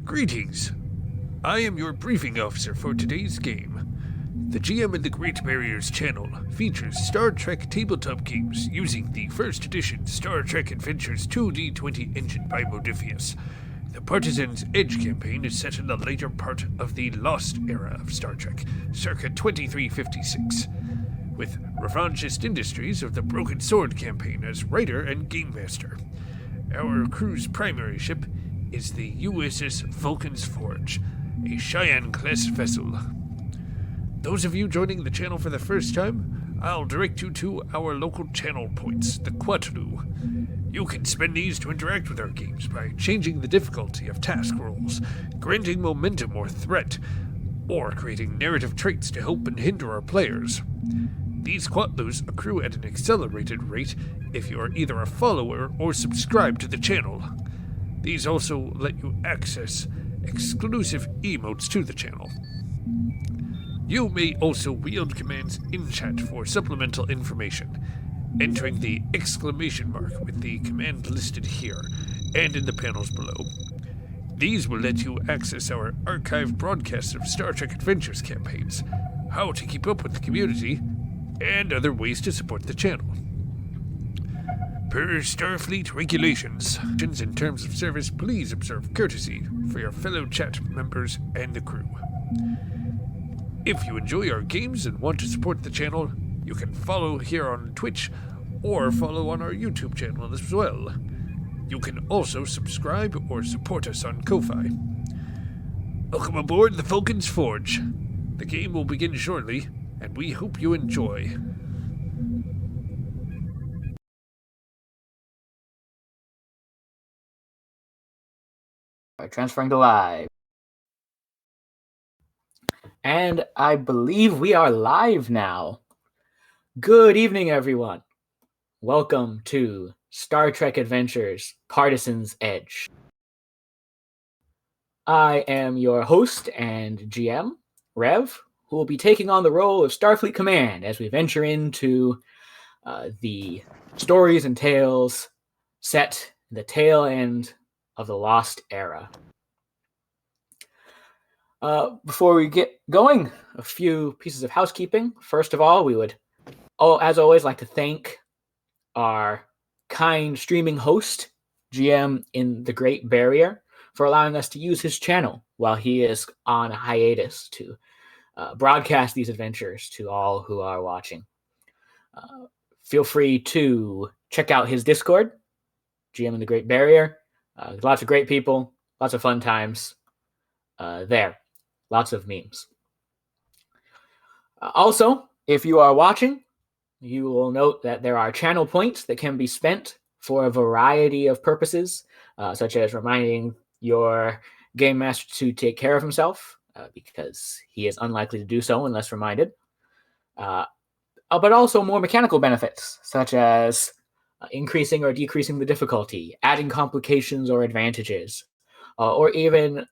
Greetings. I am your briefing officer for today's game. The GM in the Great Barriers channel features Star Trek tabletop games using the first edition Star Trek Adventures 2D20 engine by Modiphius. The Partisan's Edge campaign is set in the later part of the Lost era of Star Trek, circa 2356, with Revanchist Industries of the Broken Sword campaign as writer and game master. Our crew's primary ship is the USS Vulcan's Forge, a Cheyenne-class vessel. Those of you joining the channel for the first time, I'll direct you to our local channel points, the Quatlu. You can spend these to interact with our games by changing the difficulty of task rolls, granting momentum or threat, or creating narrative traits to help and hinder our players. These Quatlus accrue at an accelerated rate if you are either a follower or subscribe to the channel. These also let you access exclusive emotes to the channel. You may also wield commands in chat for supplemental information, entering the exclamation mark with the command listed here and in the panels below. These will let you access our archived broadcasts of Star Trek Adventures campaigns, how to keep up with the community, and other ways to support the channel. Per Starfleet regulations, in terms of service, please observe courtesy for your fellow chat members and the crew. If you enjoy our games and want to support the channel, you can follow here on Twitch or follow on our YouTube channel as well. You can also subscribe or support us on Ko-Fi. Welcome aboard the Vulcan's Forge. The game will begin shortly, and we hope you enjoy. Transferring to live. And I believe we are live now. Good evening, everyone. Welcome to Star Trek Adventures Partisan's Edge. I am your host and GM, Rev, who will be taking on the role of Starfleet Command as we venture into the stories and tales set in the tail end of the Lost Era. Before we get going, a few pieces of housekeeping. First of all, we would, as always, like to thank our kind streaming host, GM in the Great Barrier, for allowing us to use his channel while he is on hiatus to broadcast these adventures to all who are watching. Feel free to check out his Discord, GM in the Great Barrier. Lots of great people, lots of fun times there. Lots of memes. Also, if you are watching, you will note that there are channel points that can be spent for a variety of purposes, such as reminding your game master to take care of himself, because he is unlikely to do so unless reminded. But also more mechanical benefits, such as increasing or decreasing the difficulty, adding complications or advantages, or even,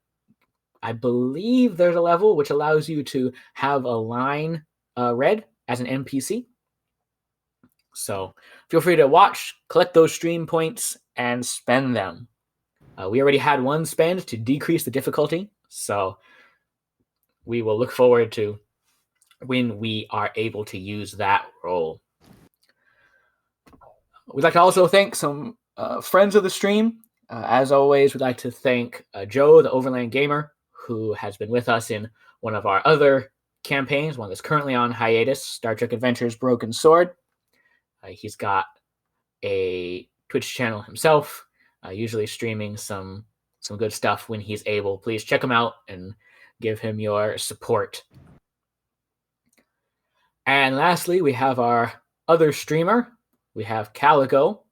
I believe there's a level which allows you to have a line read as an NPC. So feel free to watch, collect those stream points, and spend them. We already had one spend to decrease the difficulty, so we will look forward to when we are able to use that role. We'd like to also thank some friends of the stream. As always, we'd like to thank Joe, the OverlandGamer, who has been with us in one of our other campaigns, one that's currently on hiatus, Star Trek Adventures Broken Sword. He's got a Twitch channel himself, usually streaming some good stuff when he's able. Please check him out and give him your support. And lastly, we have our other streamer. We have Caligo.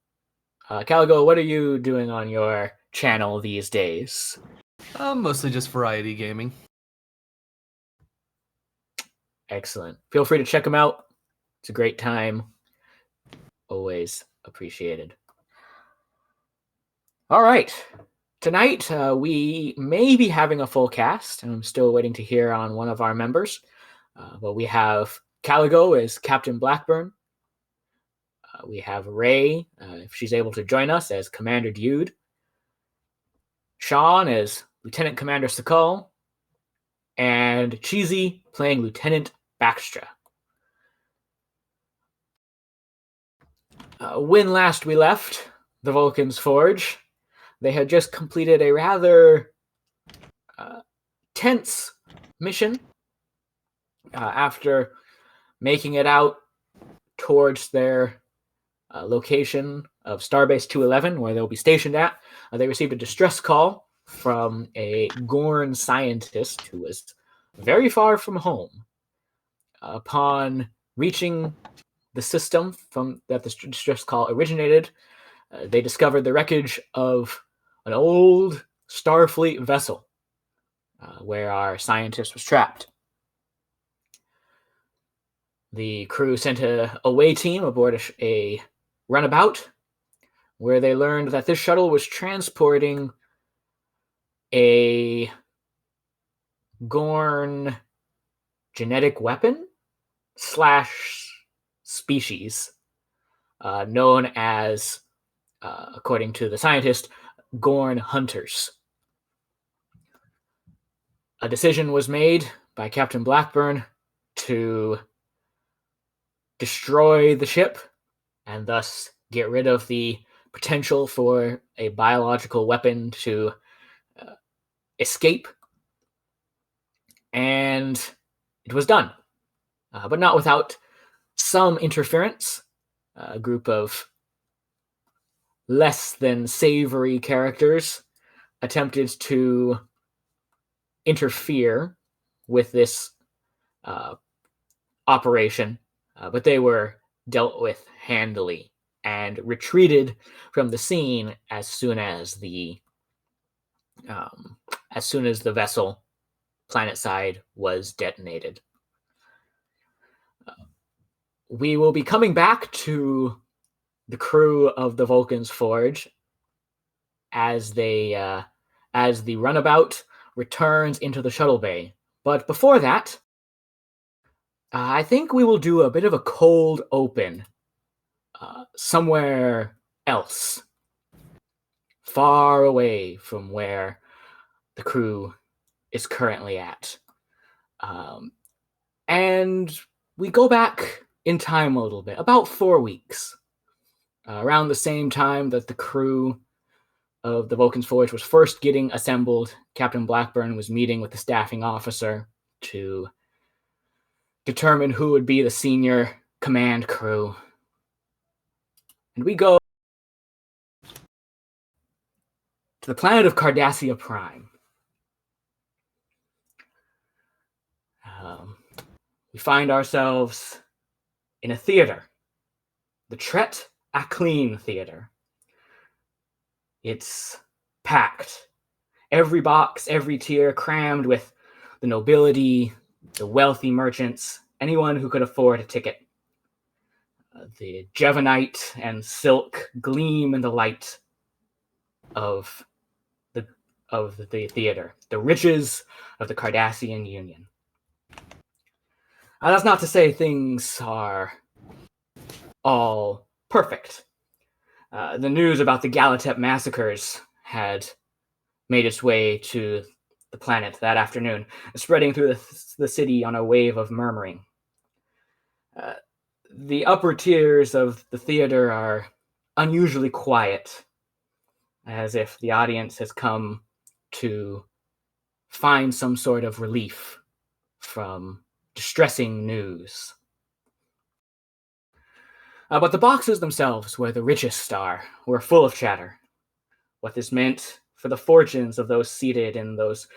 Caligo, what are you doing on your channel these days? Mostly just variety gaming. Excellent. Feel free to check him out. It's a great time. Always appreciated. All right. Tonight, we may be having a full cast. I'm still waiting to hear on one of our members. But we have Caligo as Captain Blackburn. We have Ray, if she's able to join us, as Commander Dyood. Sean as Lieutenant Commander Sakal, and Cheesy playing Lieutenant Baxtra. When last we left the Vulcan's Forge, they had just completed a rather tense mission after making it out towards their location of Starbase 211, where they'll be stationed at. They received a distress call from a Gorn scientist who was very far from home. Upon reaching the system from that the distress call originated, they discovered the wreckage of an old Starfleet vessel where our scientist was trapped. The crew sent a away team aboard a runabout where they learned that this shuttle was transporting a Gorn genetic weapon / species known as, according to the scientist, Gorn hunters. A decision was made by Captain Blackburn to destroy the ship and thus get rid of the potential for a biological weapon to escape. And it was done, but not without some interference. A group of less than savory characters attempted to interfere with this operation, but they were dealt with handily and retreated from the scene as soon as the vessel planetside was detonated. We will be coming back to the crew of the Vulcan's Forge as the runabout returns into the shuttle bay. But before that, I think we will do a bit of a cold open somewhere else, far away from where the crew is currently at. And we go back in time a little bit, about 4 weeks, around the same time that the crew of the Vulcan's Forge was first getting assembled. Captain Blackburn was meeting with the staffing officer to determine who would be the senior command crew. And we go to the planet of Cardassia Prime. We find ourselves in a theater, the Tret Akleen Theater. It's packed. Every box, every tier crammed with the nobility, the wealthy merchants, anyone who could afford a ticket. The Jevonite and silk gleam in the light of the theater, the riches of the Cardassian Union. That's not to say things are all perfect. The news about the Galatep massacres had made its way to the planet that afternoon, spreading through the city on a wave of murmuring. The upper tiers of the theater are unusually quiet, as if the audience has come to find some sort of relief from distressing news. But the boxes themselves, where the richest are, were full of chatter. What this meant for the fortunes of those seated in those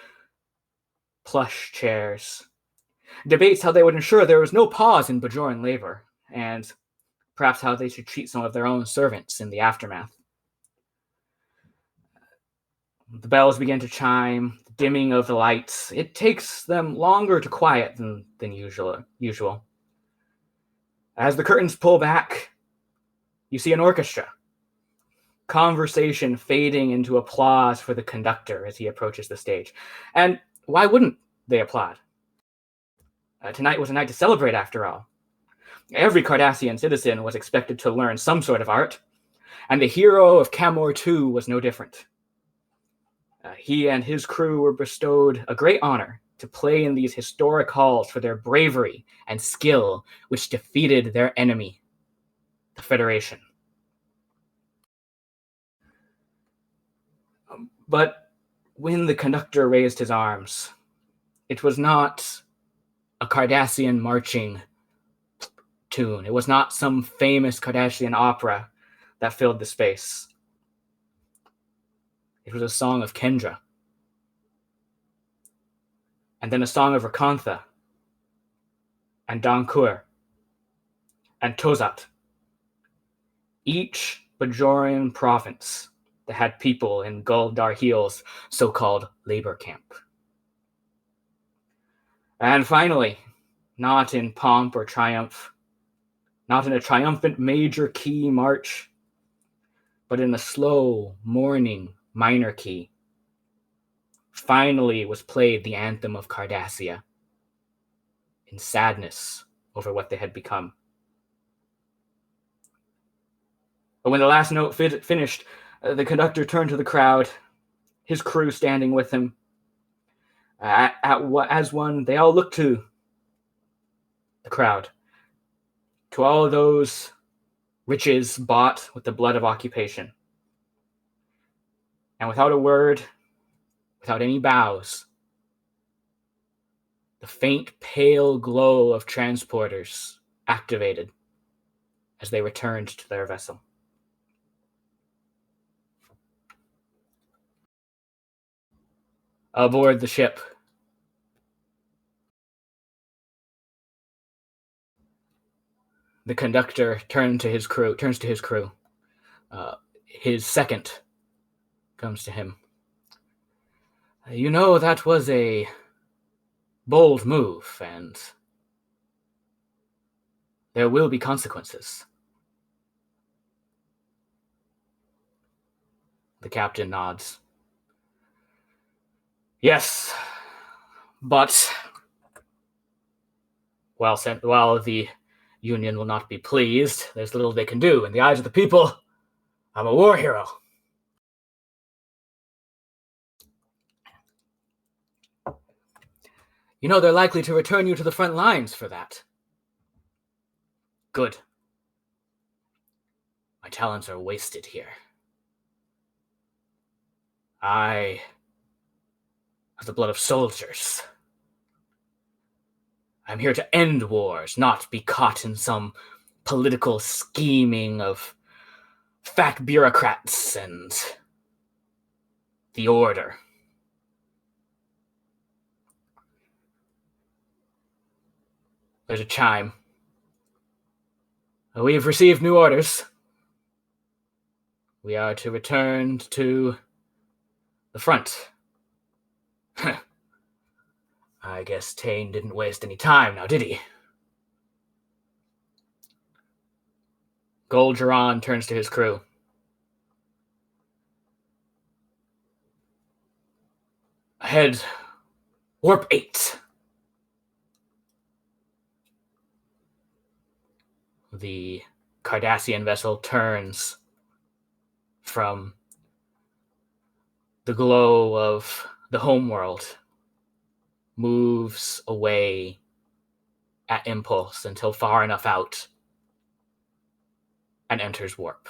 plush chairs. Debates how they would ensure there was no pause in Bajoran labor, and perhaps how they should treat some of their own servants in the aftermath. The bells begin to chime, the dimming of the lights. It takes them longer to quiet than usual. As the curtains pull back, you see an orchestra. Conversation fading into applause for the conductor as he approaches the stage. And why wouldn't they applaud? Tonight was a night to celebrate, after all. Every Cardassian citizen was expected to learn some sort of art, and the hero of Camor II was no different. He and his crew were bestowed a great honor to play in these historic halls for their bravery and skill, which defeated their enemy, the Federation. But when the conductor raised his arms, it was not a Cardassian marching tune. It was not some famous Cardassian opera that filled the space. It was a song of Kendra. And then a song of Rakantha, and Dankur, and Tozat. Each Bajoran province that had people in Gul Darhil's so-called labor camp. And finally, not in pomp or triumph, not in a triumphant major key march, but in a slow, mourning minor key, finally was played the anthem of Cardassia in sadness over what they had become. But when the last note finished, the conductor turned to the crowd, his crew standing with him. As one, they all looked to the crowd, to all those riches bought with the blood of occupation. And without a word, without any bows, the faint, pale glow of transporters activated as they returned to their vessel. Aboard the ship, the conductor turns to his crew. His second comes to him. You know, that was a bold move, and there will be consequences. The captain nods. Yes, but while the Union will not be pleased, there's little they can do. In the eyes of the people, I'm a war hero. You know, they're likely to return you to the front lines for that. Good. My talents are wasted here. I have the blood of soldiers. I'm here to end wars, not be caught in some political scheming of fat bureaucrats and the order. There's a chime. We have received new orders. We are to return to the front. I guess Tane didn't waste any time now, did he? Golgeron turns to his crew. Ahead, warp 8. The Cardassian vessel turns from the glow of the homeworld, moves away at impulse until far enough out, and enters warp.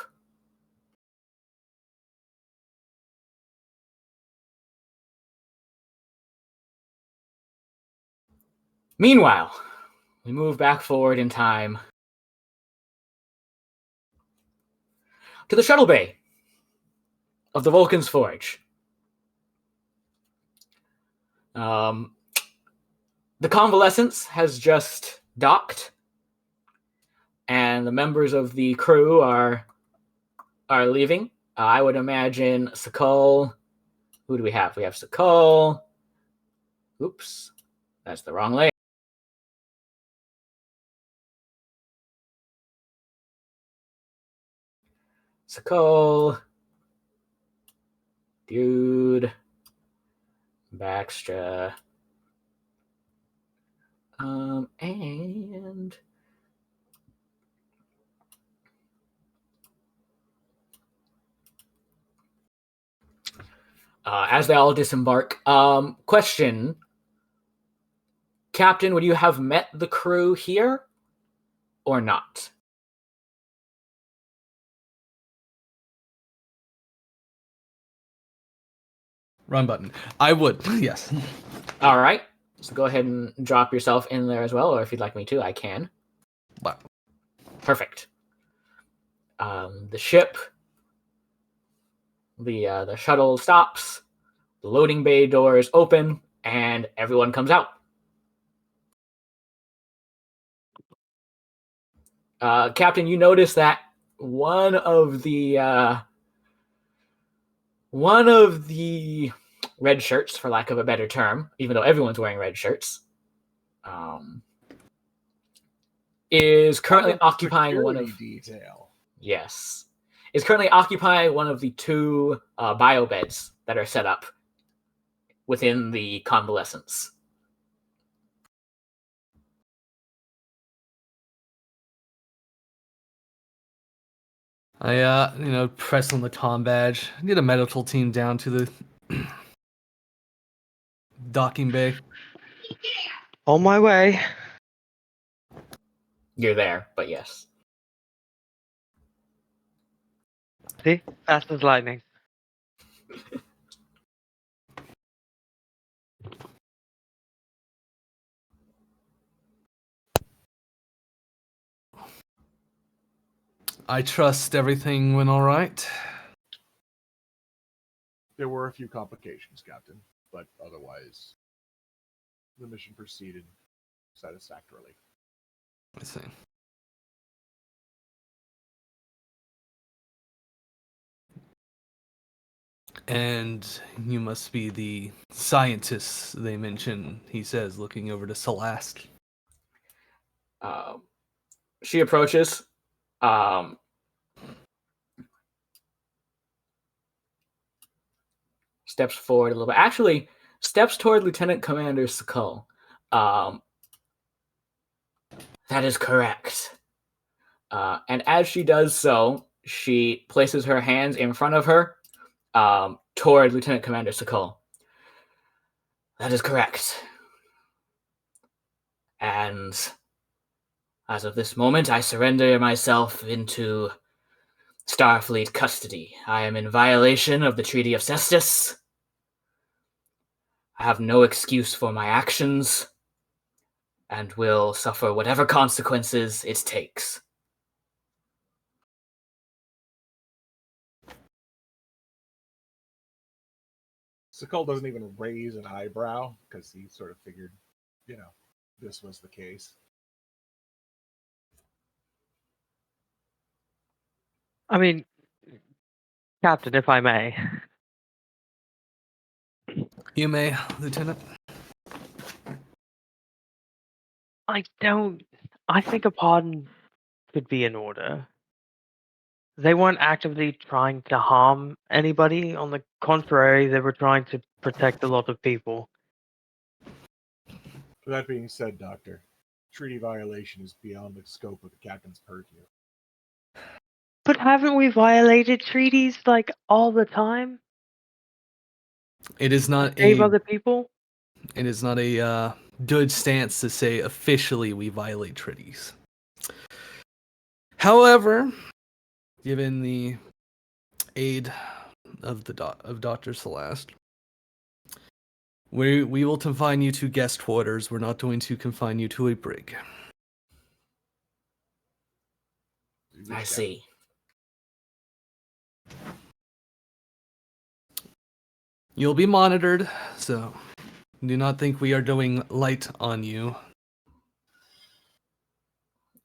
Meanwhile, we move back forward in time to the shuttle bay of the Vulcan's Forge. The Convalescence has just docked, and the members of the crew are leaving. I would imagine Sakal. Who do we have? We have Sakal. Oops, that's the wrong layer. Sakal, Dyood, Baxtra, and as they all disembark. Question. Captain, would you have met the crew here or not? Run button. I would. Yes. All right. So go ahead and drop yourself in there as well, or if you'd like me to, I can. Wow. Perfect. The ship, the shuttle stops, the loading bay doors open, and everyone comes out. Captain, you notice that one of the red shirts, for lack of a better term, even though everyone's wearing red shirts, is currently occupying one of detail. Yes. Is currently occupying one of the two bio beds that are set up within the convalescence. I, press on the comm badge. Get a medical team down to the docking bay. On my way. You're there, but yes. See? Fast as lightning. I trust everything went all right. There were a few complications, Captain, but otherwise, the mission proceeded satisfactorily. I see. And you must be the scientists they mention, he says, looking over to Celeste. She approaches. Steps forward a little bit. Actually, steps toward Lieutenant Commander Skull. That is correct. And as she does so, she places her hands in front of her toward Lieutenant Commander Skull. That is correct. And as of this moment, I surrender myself into Starfleet custody. I am in violation of the Treaty of Cestus. I have no excuse for my actions and will suffer whatever consequences it takes. Sakul doesn't even raise an eyebrow because he sort of figured, this was the case. I mean, Captain, if I may. You may, Lieutenant. I think a pardon could be in order. They weren't actively trying to harm anybody. On the contrary, they were trying to protect a lot of people. That being said, Doctor, treaty violation is beyond the scope of the captain's purview. But haven't we violated treaties, all the time? It is not Save other people? It is not a good stance to say officially we violate treaties. However, given the aid of Dr. Celeste, we will confine you to guest quarters. We're not going to confine you to a brig. I see. You'll be monitored, so do not think we are going light on you.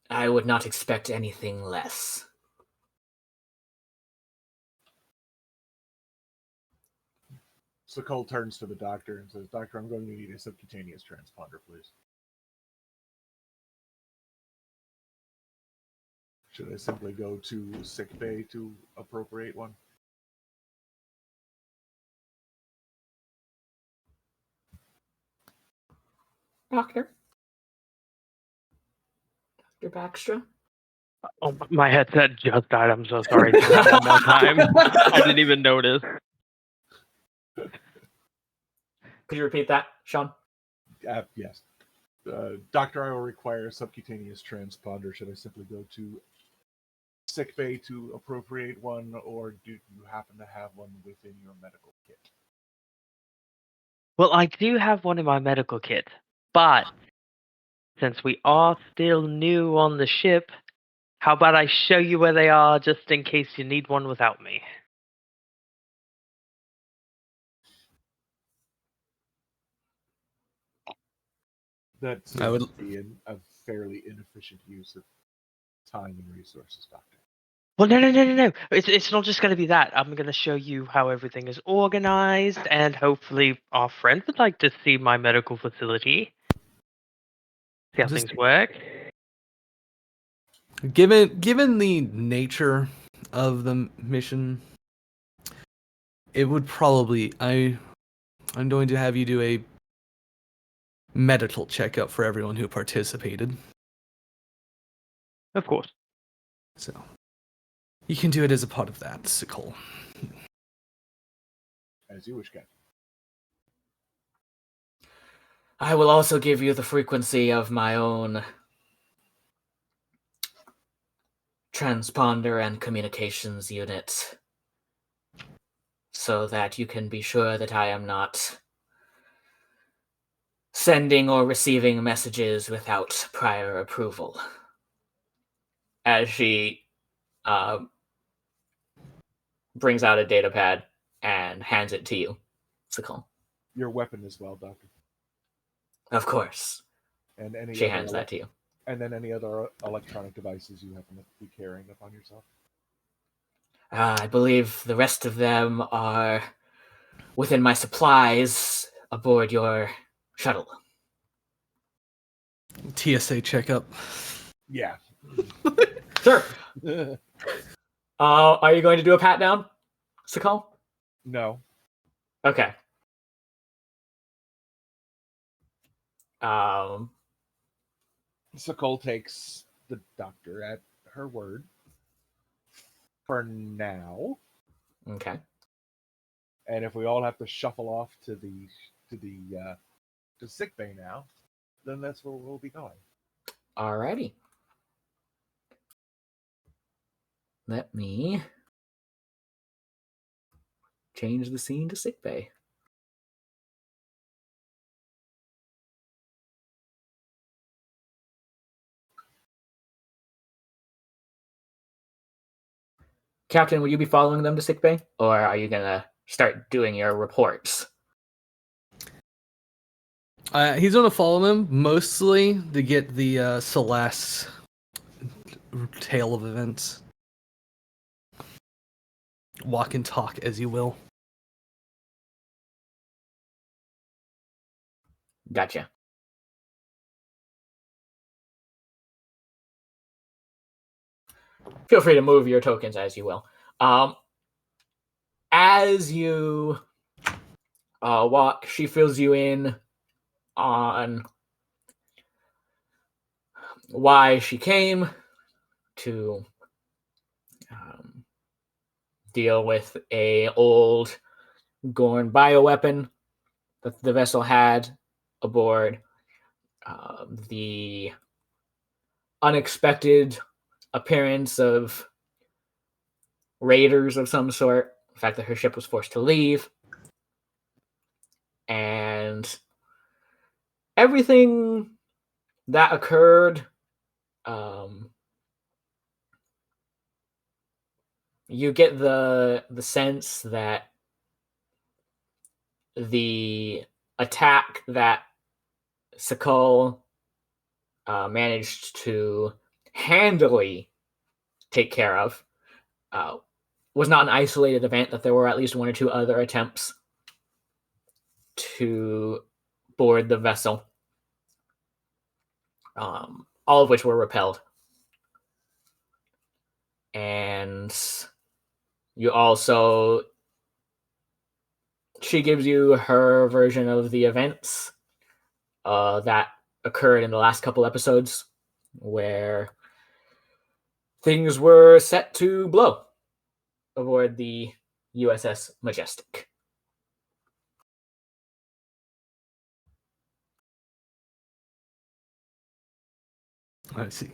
I would not expect anything less. Sakul turns to the doctor and says, Doctor, I'm going to need a subcutaneous transponder, please. Should I simply go to sick bay to appropriate one? Doctor? Dr. Baxtra? Oh, my headset just died. I'm so sorry. One more time. I didn't even notice. Could you repeat that, Sean? Yes. Doctor, I will require a subcutaneous transponder. Should I simply go to sickbay to appropriate one, or do you happen to have one within your medical kit? Well, I do have one in my medical kit, but since we are still new on the ship, how about I show you where they are just in case you need one without me? That I seems would- to be a fairly inefficient use of time and resources, Doctor. Well, no. It's not just going to be that. I'm going to show you how everything is organized, and hopefully our friend would like to see my medical facility. See how Just- things work. Given the nature of the mission, it would probably I'm going to have you do a medical checkup for everyone who participated. Of course. So you can do it as a part of that, Sikol. As you wish, Captain. I will also give you the frequency of my own transponder and communications unit so that you can be sure that I am not sending or receiving messages without prior approval. As she brings out a data pad and hands it to you, Sikol. Your weapon as well, Doctor. Of course. And any She other hands that to you. And then any other electronic devices you happen to be carrying upon yourself? I believe the rest of them are within my supplies aboard your shuttle. TSA checkup. Yeah. Sure. Are you going to do a pat down, Sikol? No. Okay. Sikol takes the doctor at her word for now. Okay. And if we all have to shuffle off to sick bay now, then that's where we'll be going. Alrighty. Let me change the scene to sickbay. Captain, will you be following them to sickbay, or are you gonna start doing your reports? He's going to follow him mostly to get the Celeste tale of events. Walk and talk, as you will. Gotcha. Feel free to move your tokens as you will. As you walk, she fills you in on why she came to deal with a old Gorn bioweapon that the vessel had aboard. The unexpected appearance of raiders of some sort, the fact that her ship was forced to leave, and everything that occurred. You get the sense that the attack that Sikol managed to handily take care of was not an isolated event, that there were at least one or two other attempts to board the vessel, all of which were repelled. And you also, she gives you her version of the events that occurred in the last couple episodes, where things were set to blow aboard the USS Majestic. I see.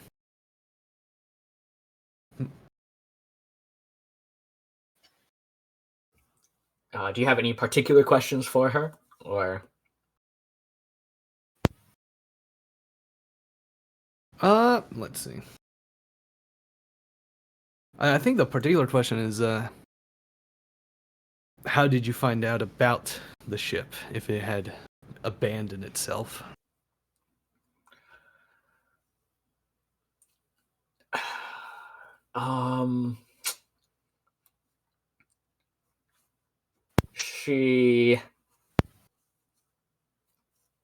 Do you have any particular questions for her, or? Let's see. I think the particular question is, how did you find out about the ship if it had abandoned itself? She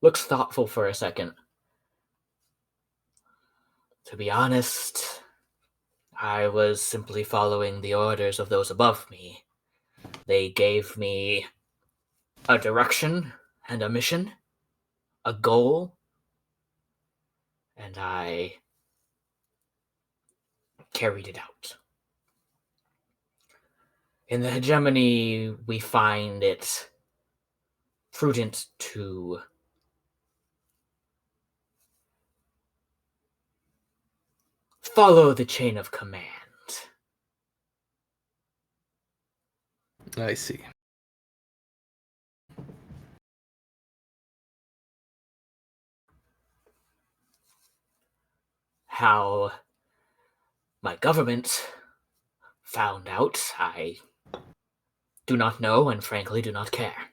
looks thoughtful for a second. To be honest, I was simply following the orders of those above me. They gave me a direction and a mission, a goal, and I carried it out. In the hegemony, we find it prudent to follow the chain of command. I see. How my government found out, I do not know and frankly do not care.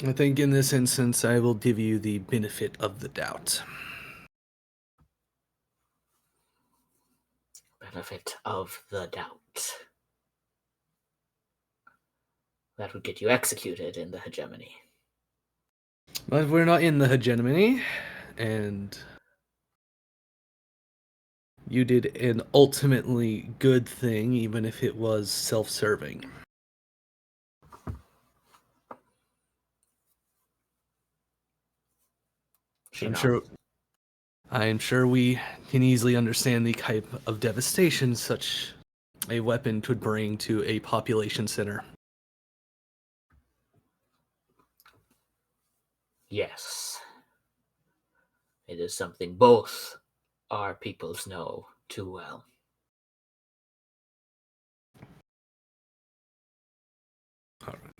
I think in this instance, I will give you the benefit of the doubt. Benefit of the doubt. That would get you executed in the hegemony. But we're not in the hegemony, and you did an ultimately good thing, even if it was self-serving. I'm sure we can easily understand the type of devastation such a weapon could bring to a population center. Yes. It is something both our peoples know too well. All right.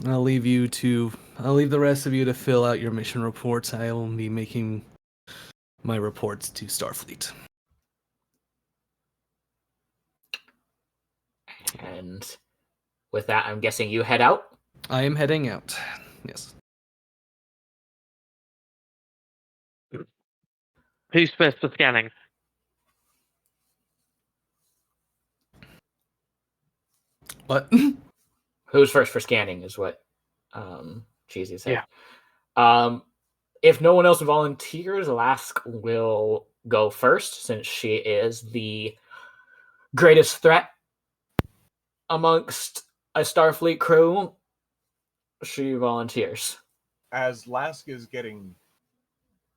I'll leave the rest of you to fill out your mission reports. I will be making my reports to Starfleet. And with that, I'm guessing you head out? I am heading out. Yes. Who's first for scanning? What? Who's first for scanning is what Cheesy said. Yeah. If no one else volunteers, Lask will go first since she is the greatest threat amongst a Starfleet crew. She volunteers. As Lask is getting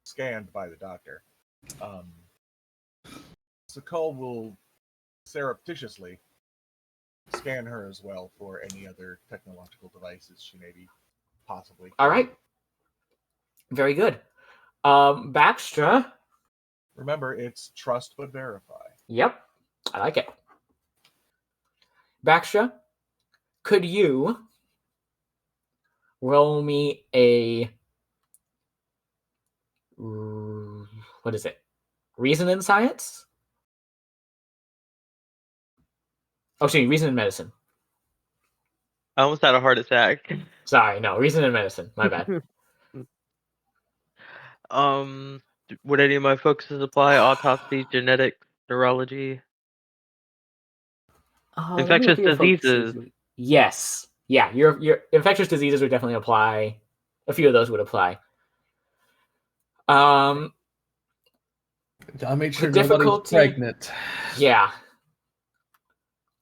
scanned by the doctor, Sakal will surreptitiously scan her as well for any other technological devices she may be possibly. All right. Very good. Baxtra. Remember, it's trust but verify. Yep. I like it. Baxtra, could you roll me a... what is it? Reason in science? Oh, excuse me, reason in medicine. I almost had a heart attack. Sorry, no, reason in medicine. My bad. Would any of my focuses apply? Autopsy, genetics, neurology, infectious diseases. Yes. Yeah, your infectious diseases would definitely apply. A few of those would apply. I made sure nobody's pregnant. Yeah.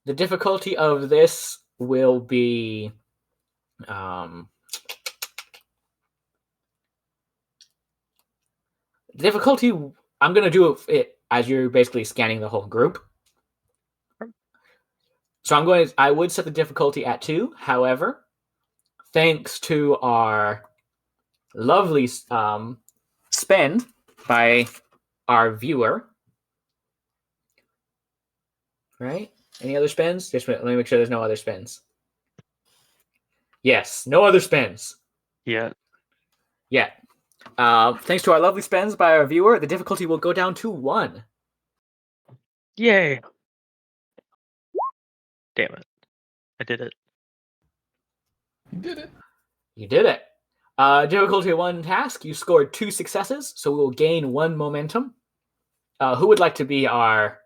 The difficulty of this will be difficulty I'm going to do it as you're basically scanning the whole group. So I would set the difficulty at 2. However, thanks to our lovely spend by our viewer, right? Any other spends? Just let me make sure there's no other spends. Yes, no other spends. Yeah. Yeah. Thanks to our lovely spends by our viewer, the difficulty will go down to 1. Yay. Damn it. I did it. You did it. You did it. Difficulty 1 task. You scored 2 successes, so we will gain 1 momentum. Who would like to be our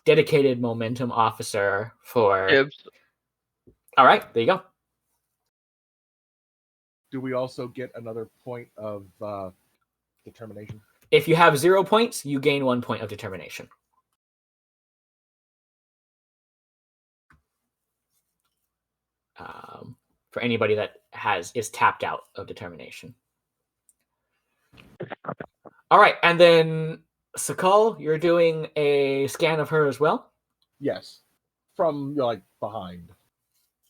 dedicated momentum officer for... Dibs. All right, there you go. Do we also get another point of determination? If you have 0 points, you gain 1 point of determination. For anybody that is tapped out of determination. All right, and then Sakal, you're doing a scan of her as well? Yes. From, like, behind.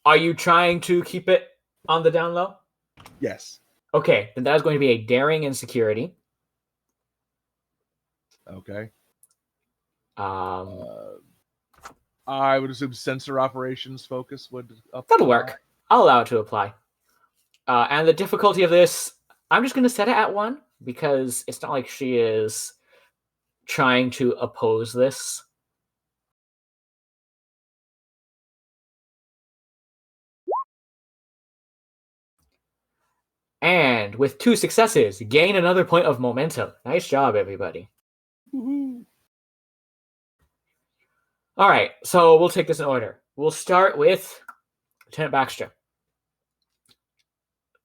Are you trying to keep it on the down low? Yes. Okay, then that is going to be a daring and security. Okay. Um, I would assume sensor operations focus would apply. That'll work. I'll allow it to apply. And the difficulty of this, I'm just going to set it at 1 because it's not like she is trying to oppose this. And with 2 successes, gain another point of momentum. Nice job, everybody. Woohoo. All right, so we'll take this in order. We'll start with Lieutenant Baxtra.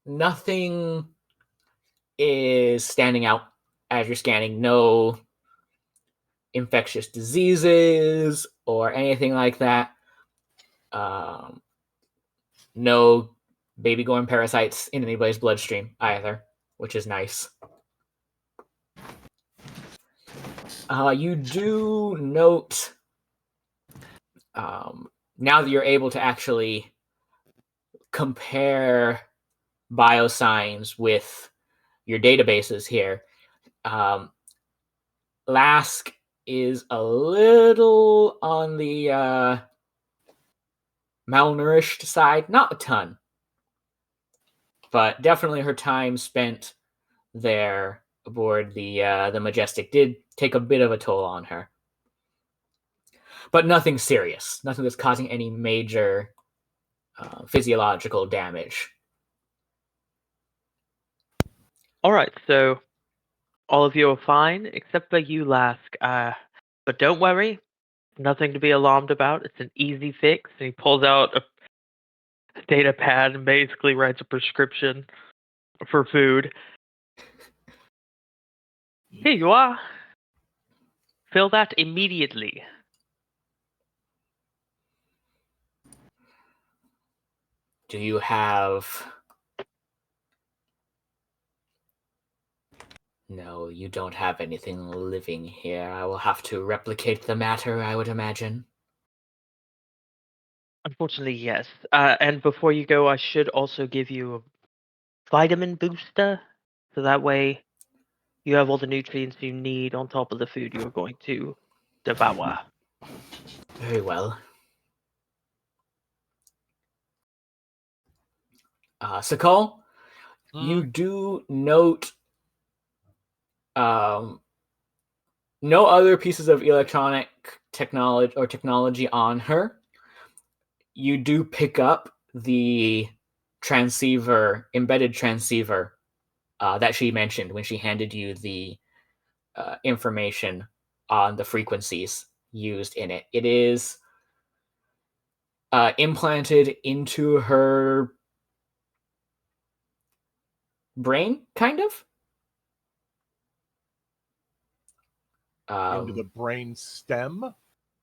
Nothing is standing out as you're scanning. No infectious diseases or anything like that. No baby-born parasites in anybody's bloodstream either, which is nice. You do note, now that you're able to actually compare biosigns with your databases here, Lask is a little on the malnourished side, not a ton, but definitely her time spent there aboard the Majestic did take a bit of a toll on her. But nothing serious, nothing that's causing any major physiological damage. All right, so all of you are fine, except for you, Lask. But don't worry, nothing to be alarmed about. It's an easy fix. And he pulls out a data pad and basically writes a prescription for food. Here you are. Fill that immediately. Do you have... No, you don't have anything living here. I will have to replicate the matter, I would imagine. Unfortunately, yes. And before you go, I should also give you a vitamin booster. So that way you have all the nutrients you need on top of the food you're going to devour. Very well. Sakal, you do note no other pieces of electronic technology on her. You do pick up the transceiver, embedded transceiver that she mentioned when she handed you the information on the frequencies used in it. It is implanted into her brain, kind of. Into the brain stem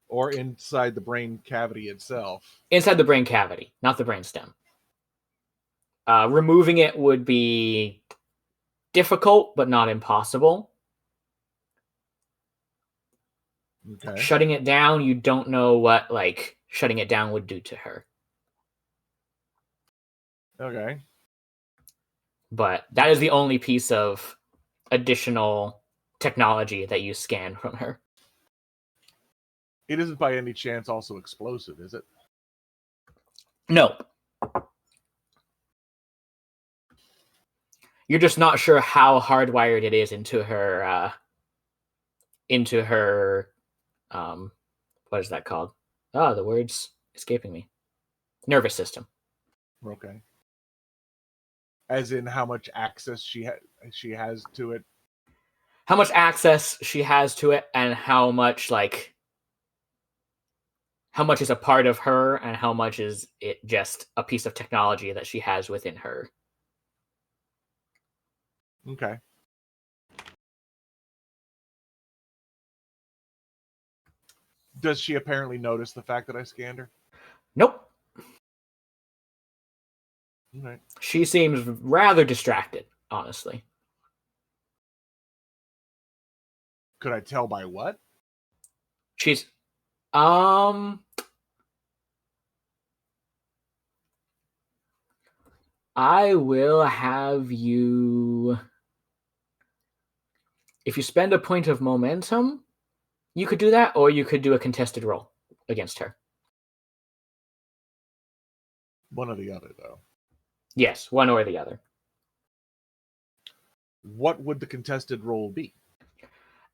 or inside the brain cavity itself? Inside the brain cavity, not the brain stem. Removing it would be difficult, but not impossible. Okay. Shutting it down, you don't know what like shutting it down would do to her. Okay. But that is the only piece of additional technology that you scan from her. It isn't by any chance also explosive, is it? No. You're just not sure how hardwired it is into her what is that called? Oh, the word's escaping me. Nervous system. Okay. As in how much access she has to it. How much access she has to it, and how much is a part of her, and how much is it just a piece of technology that she has within her. Okay. Does she apparently notice the fact that I scanned her? Nope. All right. She seems rather distracted, honestly. Could I tell by what? She's I will have you, if you spend a point of momentum, you could do that, or you could do a contested roll against her. One or the other, though. Yes, one or the other. What would the contested roll be?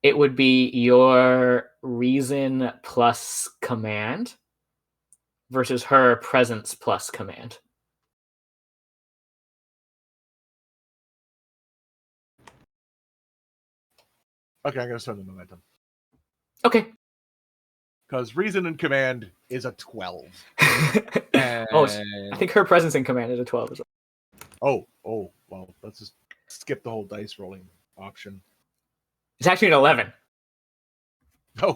It would be your reason plus command versus her presence plus command. Okay, I'm going to spend the momentum. Okay. Because reason and command is a 12. I think her presence and command is a 12 as well. Oh, well, let's just skip the whole dice rolling option. It's actually an 11. Oh,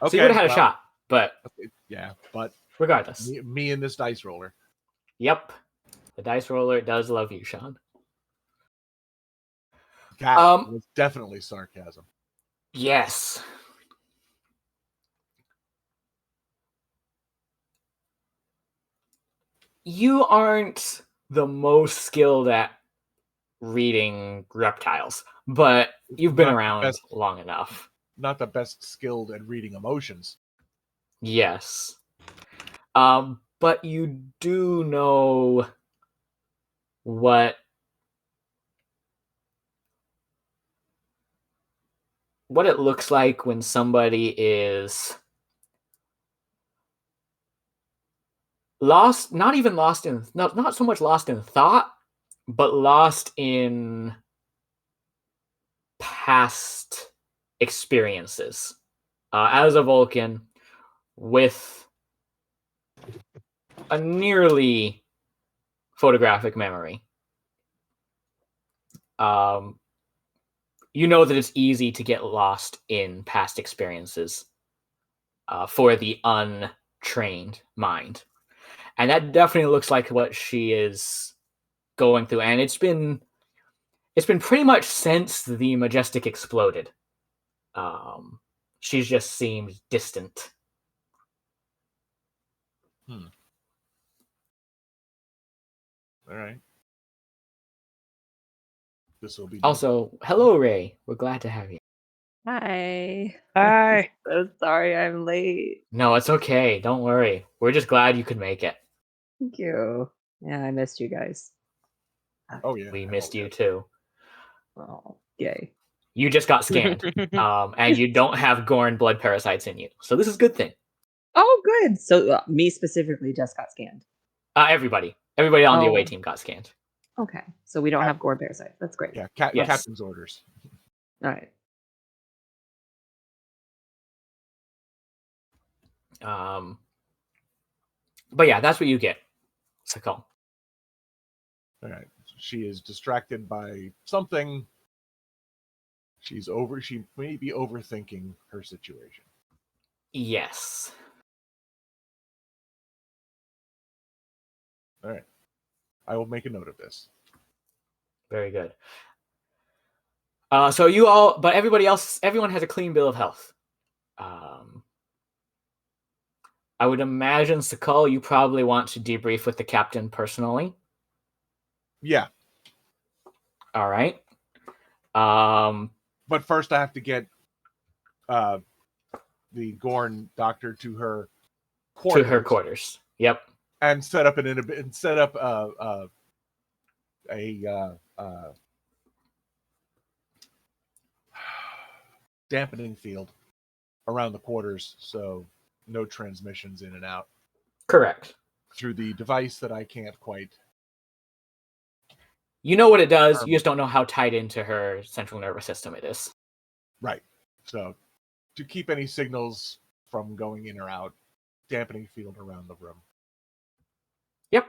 So you would have had a shot, but yeah, but regardless. me and this dice roller. Yep. The dice roller does love you, Sean. That was definitely sarcasm. Yes. You aren't the most skilled at reading reptiles, but you've been around long enough. Not the best skilled at reading emotions. Yes. But you do know what it looks like when somebody is lost, not so much lost in thought, but lost in past experiences. As a Vulcan with a nearly photographic memory, you know that it's easy to get lost in past experiences for the untrained mind. And that definitely looks like what she is going through. And it's been pretty much since the Majestic exploded. She's just seemed distant. All right. This will be also, hello, Ray. We're glad to have you. Hi. Hi. So sorry I'm late. No, it's okay. Don't worry. We're just glad you could make it. Thank you. Yeah, I missed you guys. Oh yeah. We missed you too. Oh, yay. You just got scanned. And you don't have Gorn blood parasites in you. So this is a good thing. Oh, good. So me specifically just got scanned. Everybody on the away team got scanned. Okay. So we don't have gore parasites. That's great. Yeah, Yes. captain's orders. All right. But yeah, that's what you get. It's a call. All right. She is distracted by something. She may be overthinking her situation. Yes. All right. I will make a note of this. Very good. So you all, but everyone has a clean bill of health. I would imagine, Sakal, you probably want to debrief with the captain personally. Yeah, All right. but first I have to get the Gorn doctor to her quarters. To her quarters. Yep. And set up a dampening field around the quarters, so no transmissions in and out Correct. through the device that I can't quite. You know what it does, you just don't know how tied into her central nervous system it is. Right. So to keep any signals from going in or out, dampening field around the room. Yep.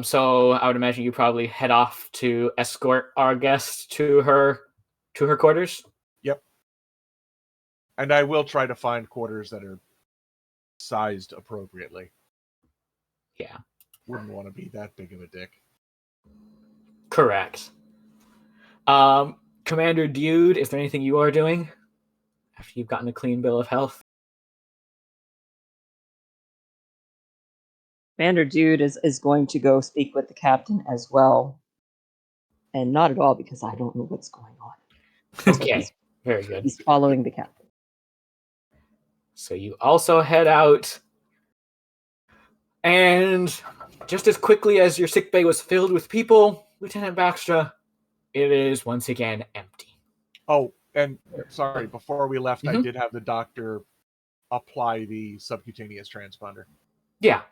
So I would imagine you probably head off to escort our guest to her quarters. Yep. And I will try to find quarters that are sized appropriately. Yeah. Wouldn't want to be that big of a dick. Correct. Commander Dyood, is there anything you are doing after you've gotten a clean bill of health? Commander Dyood is going to go speak with the captain as well. And not at all because I don't know what's going on. Okay, very good. He's following the captain. So you also head out, and just as quickly as your sickbay was filled with people, Lieutenant Baxtra, it is once again empty. Oh, and sorry, before we left, I Mhm. did have the doctor apply the subcutaneous transponder. Yeah,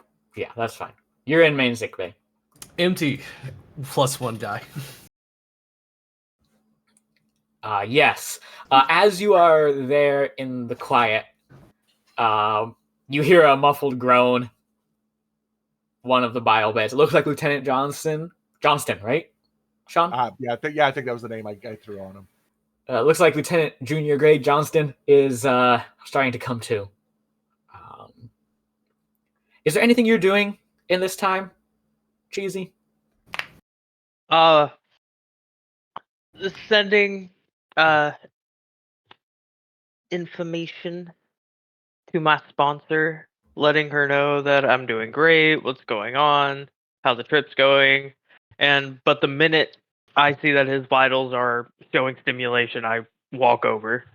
that's fine. You're in main sickbay. Empty. +1 guy. Yes. As you are there in the quiet, you hear a muffled groan. One of the bio beds. It looks like Lieutenant Johnston, right? Sean? Yeah, I think that was the name I threw on him. Looks like Lieutenant Junior Grade Johnston is starting to come to. Is there anything you're doing in this time, Cheesy? Sending information to my sponsor, letting her know that I'm doing great, what's going on, how the trip's going, but the minute I see that his vitals are showing stimulation, I walk over.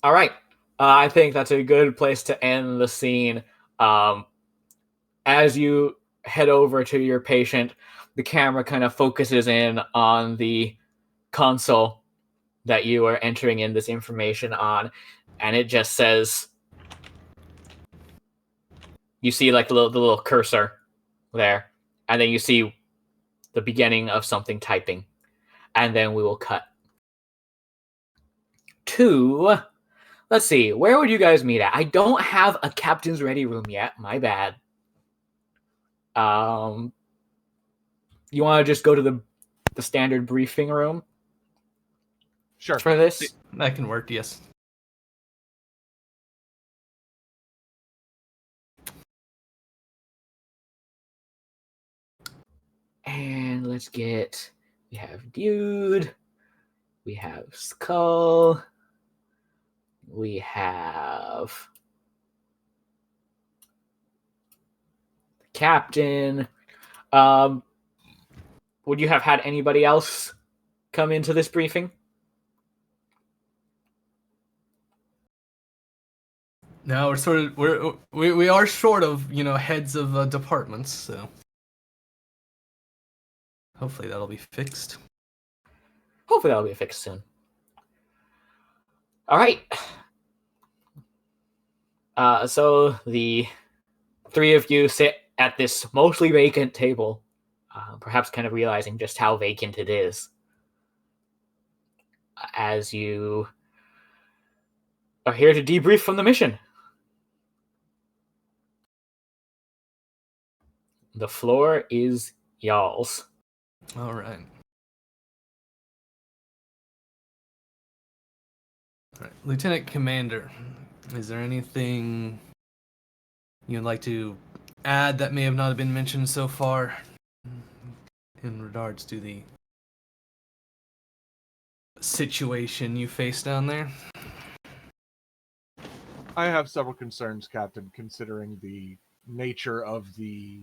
All right. I think that's a good place to end the scene. As you head over to your patient, the camera kind of focuses in on the console that you are entering in this information on, and it just says, you see like the little cursor there, and then you see the beginning of something typing, and then we will cut to, let's see, where would you guys meet at? I don't have a captain's ready room yet, my bad. You want to just go to the standard briefing room? Sure. For this? That can work, yes. And let's get, we have Dyood, we have Skull, we have the captain. Would you have had anybody else come into this briefing? No, we are short of heads of departments, so hopefully that'll be fixed. Hopefully that'll be fixed soon. All right. So the three of you sit at this mostly vacant table, perhaps kind of realizing just how vacant it is, as you are here to debrief from the mission. The floor is y'all's. All right. All right, Lieutenant Commander, is there anything you'd like to add that may have not been mentioned so far in regards to the situation you face down there? I have several concerns, Captain, considering the nature of the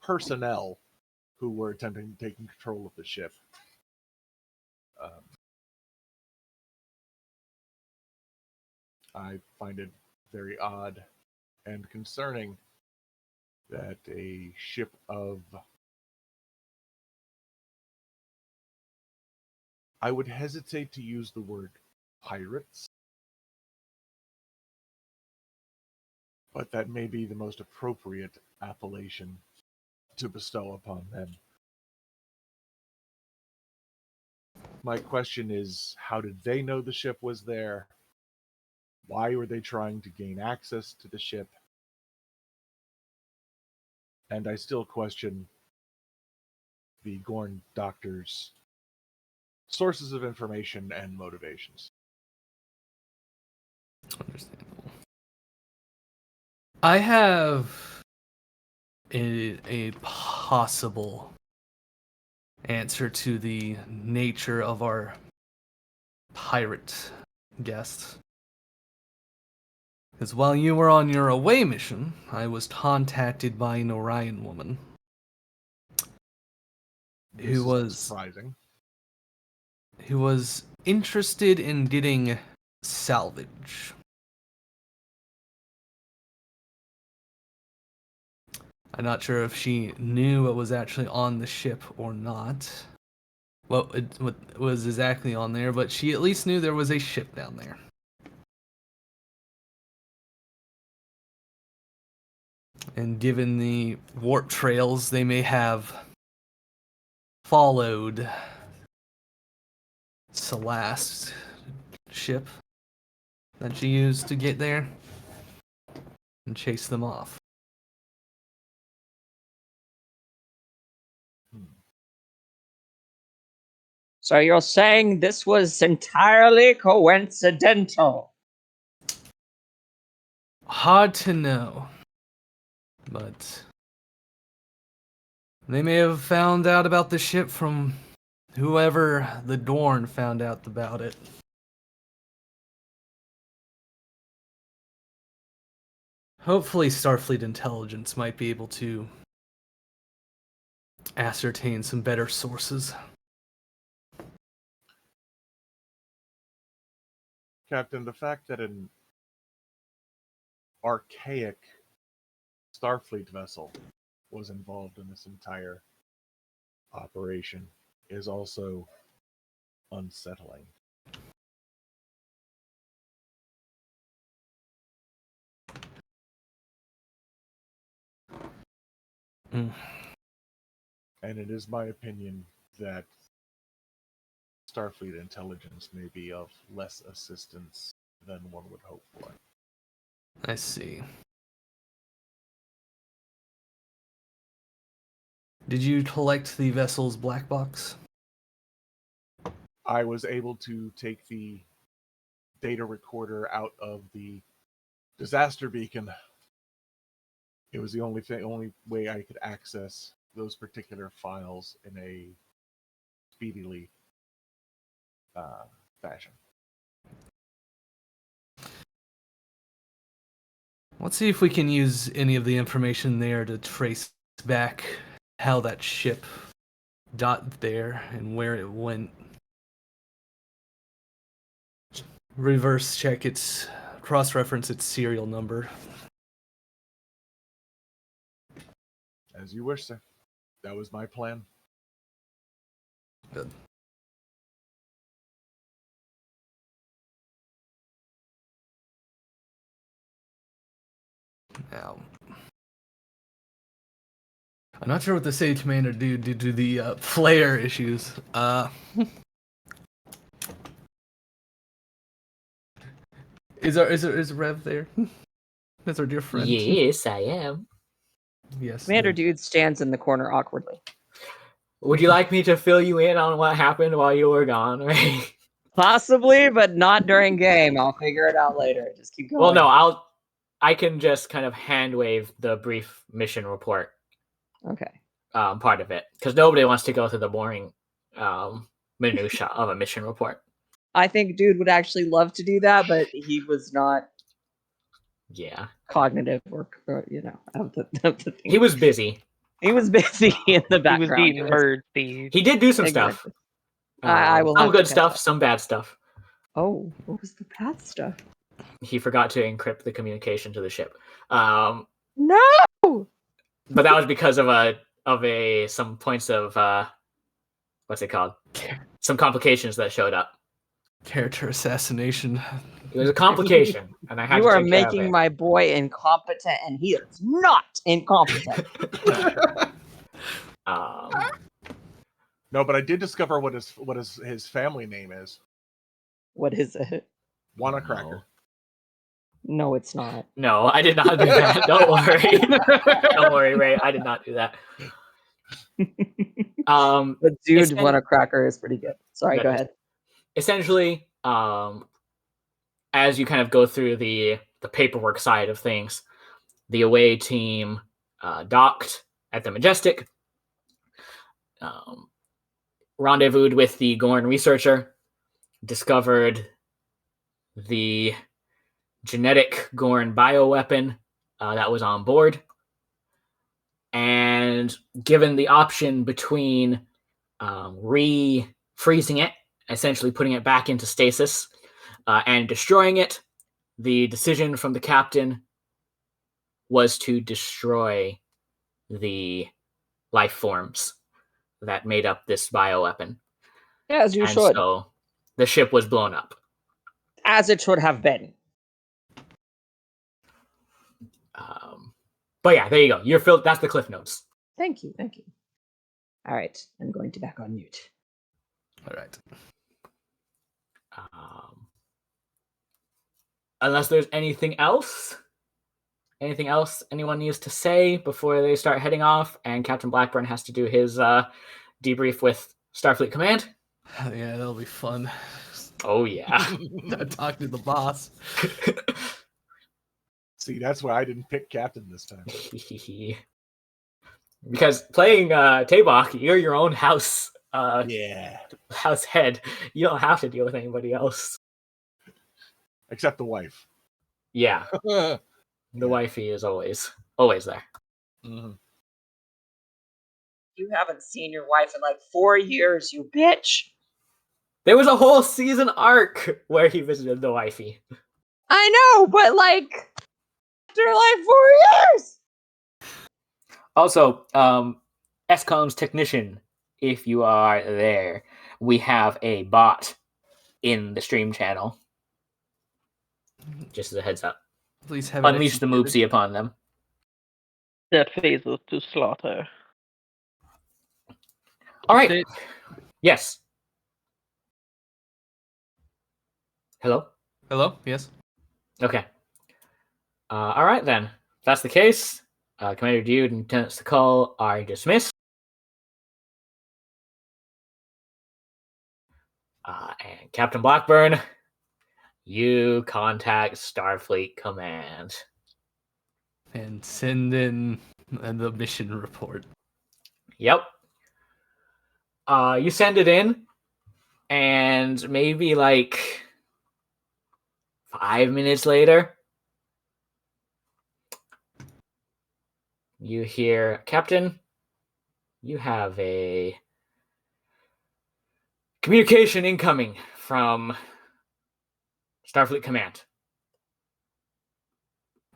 personnel who were attempting to take control of the ship. I find it very odd and concerning that a ship of, I would hesitate to use the word pirates, but that may be the most appropriate appellation to bestow upon them. My question is, how did they know the ship was there? Why were they trying to gain access to the ship? And I still question the Gorn doctor's sources of information and motivations. Understandable. I have a possible answer to the nature of our pirate guest. Because while you were on your away mission, I was contacted by an Orion woman who was interested in getting salvage. I'm not sure if she knew what was actually on the ship or not. What was exactly on there, but she at least knew there was a ship down there. And given the warp trails they may have followed Celeste's ship that she used to get there and chase them off. So you're saying this was entirely coincidental? Hard to know, but they may have found out about the ship from whoever the Dorn found out about it. Hopefully Starfleet intelligence might be able to ascertain some better sources. Captain, the fact that an archaic Starfleet vessel was involved in this entire operation is also unsettling. Mm. And it is my opinion that Starfleet intelligence may be of less assistance than one would hope for. I see. Did you collect the vessel's black box? I was able to take the data recorder out of the disaster beacon. It was the only way I could access those particular files in a speedily fashion. Let's see if we can use any of the information there to trace back how that ship got there and where it went. Reverse check its, cross-reference its serial number. As you wish, sir. That was my plan. Good. Now, I'm not sure what the Sage Commander do due to the flare issues. Is Rev there? That's our dear friend. Yes, I am. Yes. Commander Dyood stands in the corner awkwardly. Would you like me to fill you in on what happened while you were gone? Right? Possibly, but not during game. I'll figure it out later. Just keep going. Well, no, I can just kind of hand wave the brief mission report. Okay. part of it, because nobody wants to go through the boring minutia of a mission report. I think Dyood would actually love to do that, but he was not Yeah, cognitive or of the thing. he was busy. He was busy in the He background. was beating It was- bird seeds. He did do some stuff. Exactly. I will some have to good catch stuff, up. some bad stuff. Oh, what was the bad stuff? He forgot to encrypt the communication to the ship. No. But that was because of some points of what's it called? Some complications that showed up. Character assassination. It was a complication, and I had You to are take care of making it. my boy incompetent, and he is not incompetent. No, but I did discover what his family name is. What is it? Wannacracker. No, it's not. No, I did not do that. Don't worry. Don't worry, Ray. I did not do that. But Dyood It's- Wannacracker is pretty good. Sorry, That go is- ahead. Essentially, as you kind of go through the paperwork side of things, the away team docked at the Majestic, rendezvoused with the Gorn researcher, discovered the genetic Gorn bioweapon that was on board, and given the option between re-freezing it, essentially putting it back into stasis, and destroying it, the decision from the captain was to destroy the life forms that made up this bioweapon. Yeah, as you And should. so the ship was blown up. As it should have been. But yeah, there you go. That's the cliff notes. Thank you. All right, I'm going to back on mute. All right. Unless there's anything else anyone needs to say before they start heading off, and Captain Blackburn has to do his debrief with Starfleet Command. Yeah, that'll be fun. Oh yeah. Talk to the boss. See, that's why I didn't pick captain this time. Because playing Tabak, you're your own house Yeah. house head. You don't have to deal with anybody else. Except the wife. Yeah, the wifey is always there. Mhm. You haven't seen your wife in like 4 years, you bitch. There was a whole season arc where he visited the wifey. I know, but like after like 4 years. Also, SCOM's technician, if you are there, we have a bot in the stream channel. Just as a heads up. Please have it Unleash the executed. moopsie upon them. That phases to slaughter. All right. Update. Yes. Hello? Hello? Yes. Okay. All right, then. If that's the case, Commander Dyood and Lieutenant Sakal are dismissed. And Captain Blackburn, you contact Starfleet Command. And send in the mission report. Yep. You send it in, and maybe like 5 minutes later, you hear, Captain, you have a communication incoming from Starfleet Command.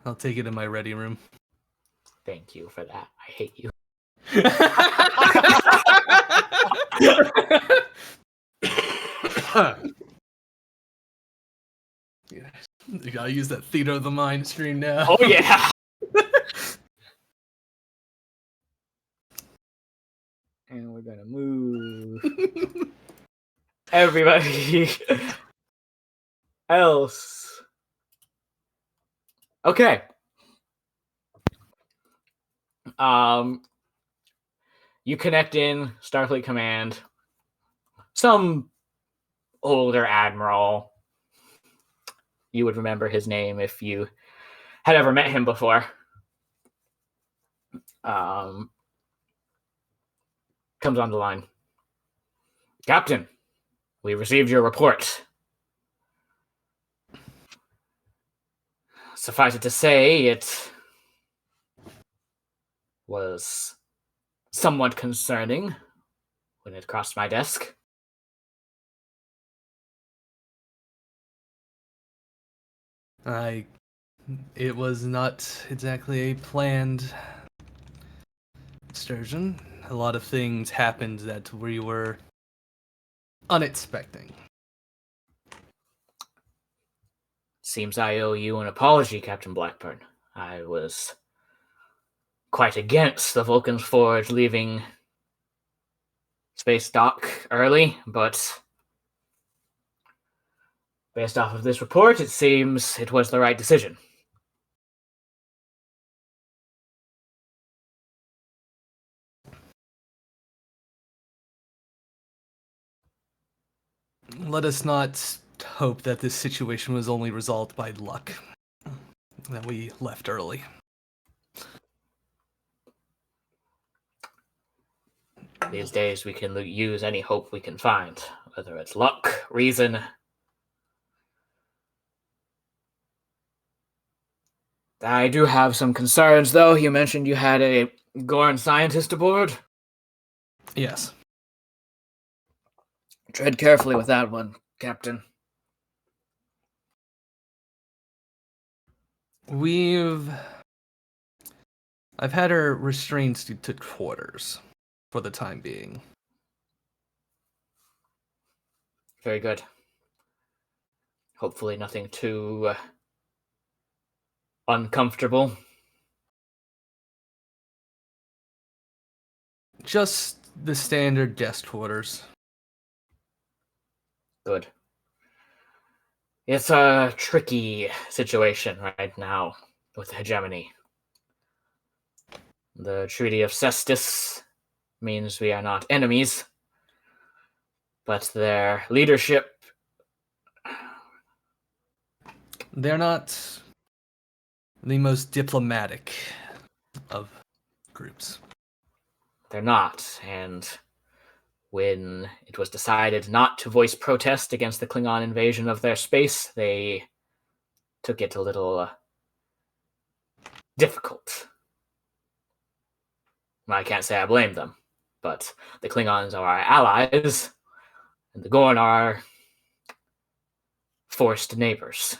I'll take it in my ready room. Thank you for that. I hate you. Yeah. You gotta use that theater of the mind stream now. Oh, yeah. And we're going to move everybody else. Okay. You connect in Starfleet Command. Some older admiral. You would remember his name if you had ever met him before. comes on the line. Captain, we received your report. Suffice it to say, it was somewhat concerning when it crossed my desk. It was not exactly a planned excursion. A lot of things happened that we were unexpecting. Seems I owe you an apology, Captain Blackburn. I was quite against the Vulcan's Forge leaving space dock early, but based off of this report, it seems it was the right decision. Let us not hope that this situation was only resolved by luck, that we left early. These days, we can use any hope we can find, whether it's luck, reason. I do have some concerns, though. You mentioned you had a Gorn scientist aboard. Yes. Tread carefully with that one, Captain. I've had her restrained to quarters for the time being. Very good. Hopefully nothing too uncomfortable. Just the standard guest quarters. Good. It's a tricky situation right now with hegemony. The Treaty of Cestus means we are not enemies, but their leadership... They're not the most diplomatic of groups. They're not, and when it was decided not to voice protest against the Klingon invasion of their space, they took it a little difficult. I can't say I blame them, but the Klingons are our allies, and the Gorn are forced neighbors.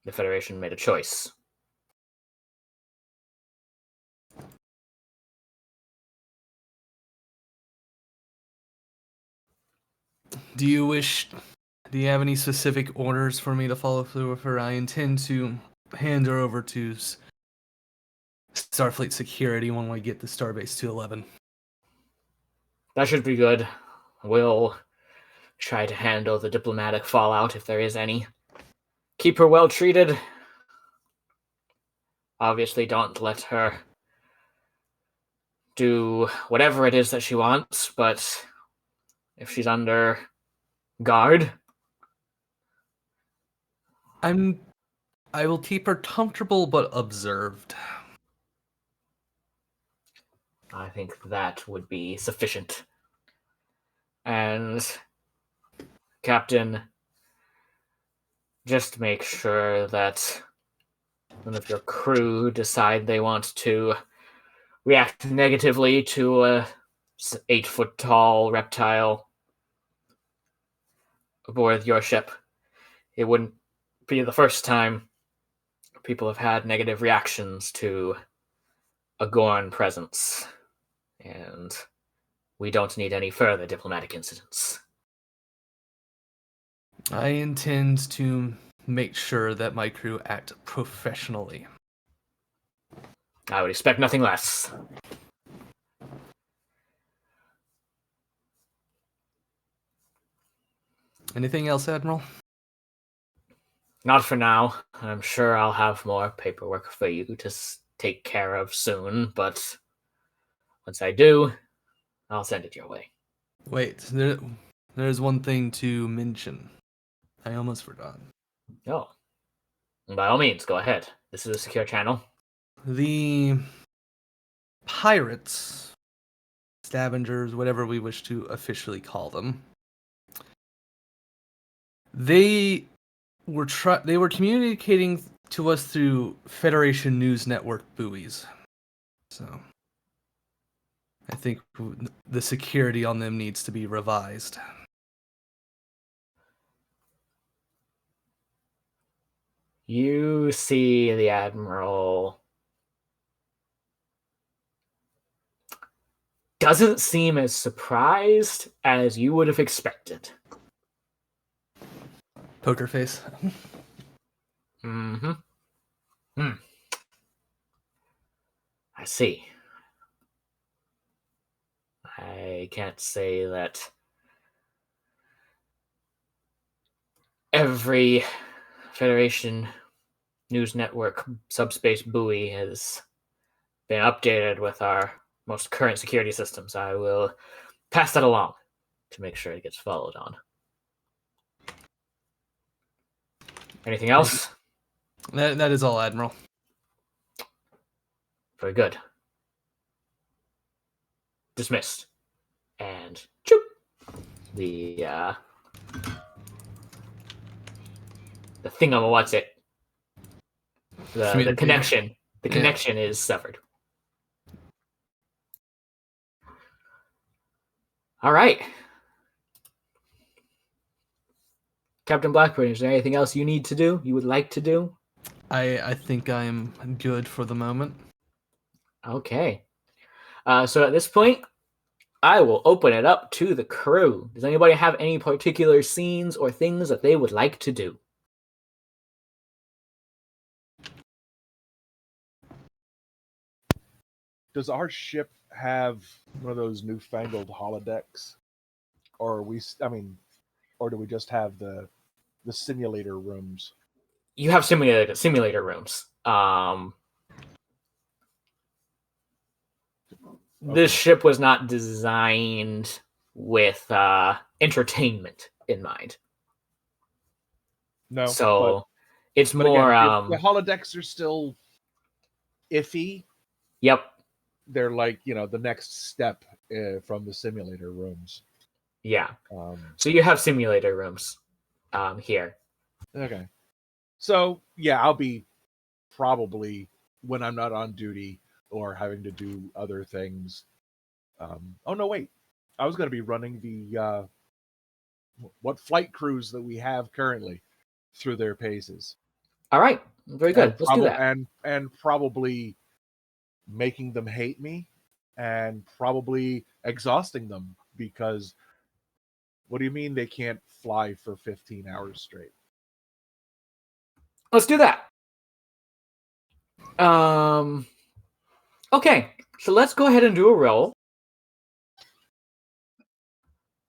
The Federation made a choice. Do you have any specific orders for me to follow through with her? I intend to hand her over to Starfleet Security when we get the Starbase 211. That should be good. We'll try to handle the diplomatic fallout if there is any. Keep her well treated. Obviously, don't let her do whatever it is that she wants, but if she's under guard... I will keep her comfortable but observed. I think that would be sufficient. And, Captain, just make sure that none of your crew decide they want to react negatively to a 8-foot-tall reptile aboard your ship. It wouldn't be the first time people have had negative reactions to a Gorn presence, and we don't need any further diplomatic incidents. I intend to make sure that my crew act professionally. I would expect nothing less. Anything else, Admiral? Not for now. I'm sure I'll have more paperwork for you to take care of soon, but once I do, I'll send it your way. Wait, there's one thing to mention. I almost forgot. Oh. By all means, go ahead. This is a secure channel. The pirates scavengers, whatever we wish to officially call them. They were communicating to us through Federation News Network buoys. So I think the security on them needs to be revised. You see the Admiral doesn't seem as surprised as you would have expected. Poker face. Mm-hmm. I see. I can't say that every Federation News Network subspace buoy has been updated with our most current security systems. I will pass that along to make sure it gets followed on. Anything else? That is all, Admiral. Very good. Dismissed. And choop, the thing on what's it? The connection. The connection is severed. All right. Captain Blackburn, is there anything else you need to do? You would like to do? I think I am good for the moment. Okay. So at this point, I will open it up to the crew. Does anybody have any particular scenes or things that they would like to do? Does our ship have one of those newfangled holodecks, or or do we just have the simulator rooms? You have simulator rooms. This ship was not designed with entertainment in mind. No. So it's but more. again, the holodecks are still iffy. Yep. They're like, the next step from the simulator rooms. Yeah. So you have simulator rooms here. Okay. So yeah, I'll be probably, when I'm not on duty or having to do other things. Oh no, wait! I was going to be running the what flight crews that we have currently through their paces. All right, very good. Let's do that. And probably making them hate me, and probably exhausting them, because what do you mean they can't fly for 15 hours straight? Let's do that. Okay, so let's go ahead and do a roll.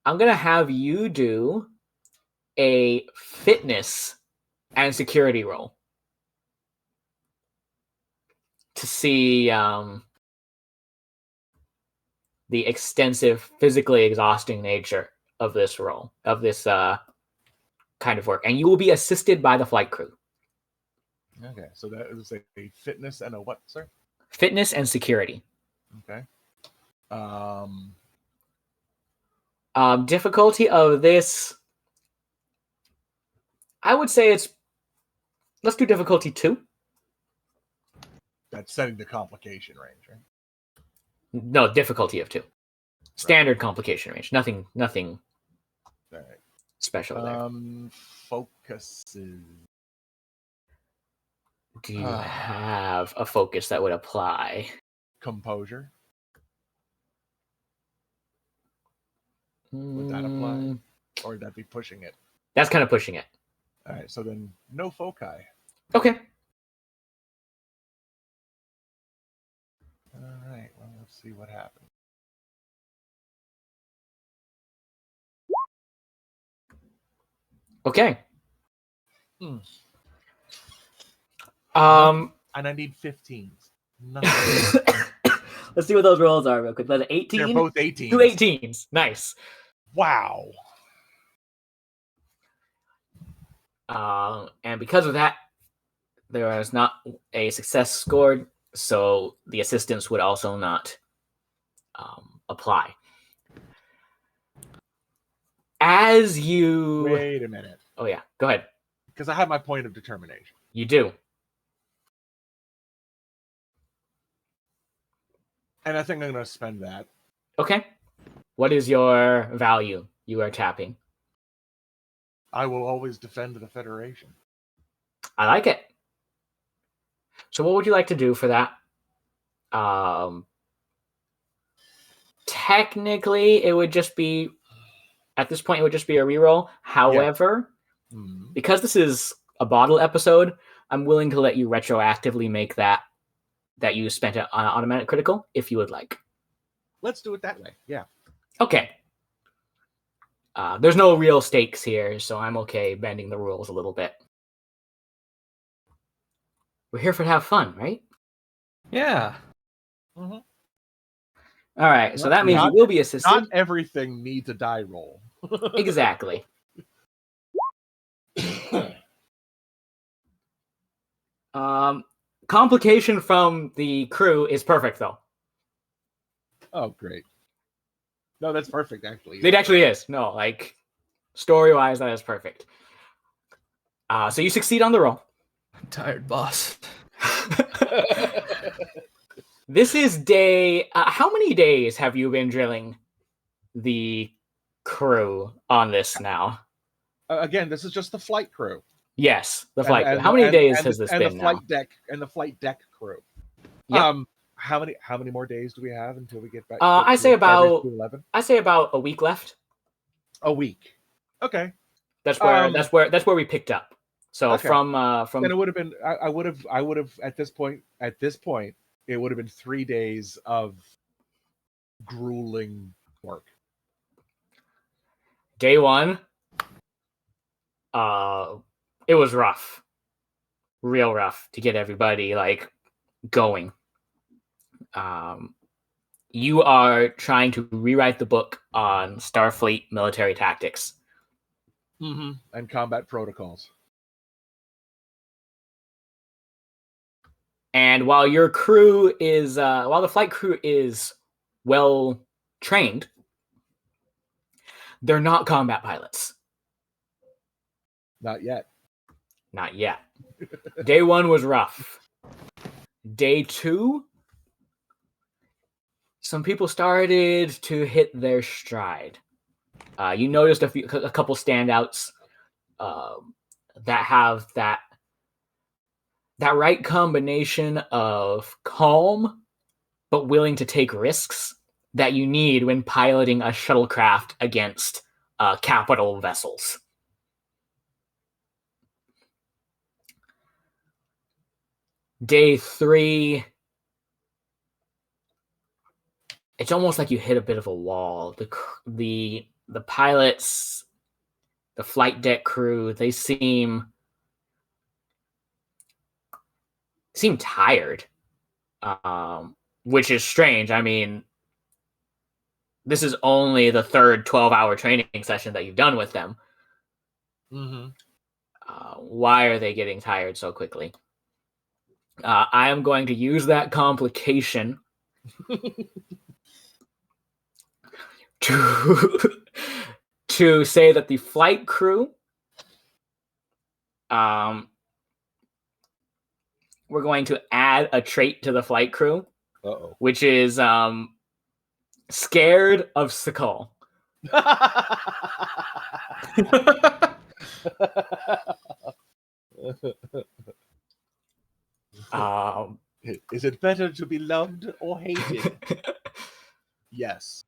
I'm going to have you do a fitness and security roll to see the extensive, physically exhausting nature of this role, of this kind of work. And you will be assisted by the flight crew. Okay, so that is a fitness and a what, sir? Fitness and security. Okay. Difficulty of this, I would say let's do difficulty 2. That's setting the complication range, right? No, difficulty of 2. Standard complication range. Nothing All right. special there. Focuses. Do you have a focus that would apply? Composure. Would that apply? Or would that be pushing it? That's kind of pushing it. All right, so then no foci. Okay. All right, well, let's see what happens. Okay. And I need 15s. Nothing. Let's see what those rolls are real quick. That's 18? They're both 18s. 2 18s. Nice. Wow. And because of that, there is not a success scored, so the assistants would also not apply. As you... Wait a minute, Oh, yeah. Go ahead. because I have my point of determination. You do. And I think I'm going to spend that. Okay. What is your value you are tapping? I will always defend the Federation. I like it. So what would you like to do for that? Technically, it would just be... At this point, it would just be a reroll. However, because this is a bottle episode, I'm willing to let you retroactively make that you spent it on automatic critical if you would like. Let's do it that way. Yeah. Okay. There's no real stakes here, so I'm okay bending the rules a little bit. We're here to have fun, right? Yeah. Mm-hmm. All right, so that means you will be assisted. Not everything needs a die roll. Exactly. Complication from the crew is perfect, though. Oh, great. No, that's perfect, actually. It actually is. No, like, story-wise, that is perfect. So you succeed on the roll. I'm tired, boss. This is day... how many days have you been drilling the crew on this now? Again, this is just the flight crew. Yes, the flight crew. How many days has this been the flight now? deck and the flight deck crew. Yep. How many more days do we have until we get back? I say about 11? I say about a week left. A week. Okay. That's where we picked up. So Okay. from Then it would have been I would have at this point it would have been 3 days of grueling work. day one, it was rough. Real rough to get everybody like going. You are trying to rewrite the book on Starfleet military tactics. Mm-hmm. And combat protocols. And while your crew is, while the flight crew is well trained, they're not combat pilots. Not yet. Not yet. Day one was rough. Day two, some people started to hit their stride. You noticed a couple standouts that have that right combination of calm but willing to take risks that you need when piloting a shuttlecraft against capital vessels. Day three, it's almost like you hit a bit of a wall. The pilots, the flight deck crew, they seem tired, which is strange. I mean, this is only the third 12-hour training session that you've done with them. Mm-hmm. Why are they getting tired so quickly? I am going to use that complication to say that the flight crew, we're going to add a trait to the flight crew, which is scared of Sakal. Is it better to be loved or hated? Yes.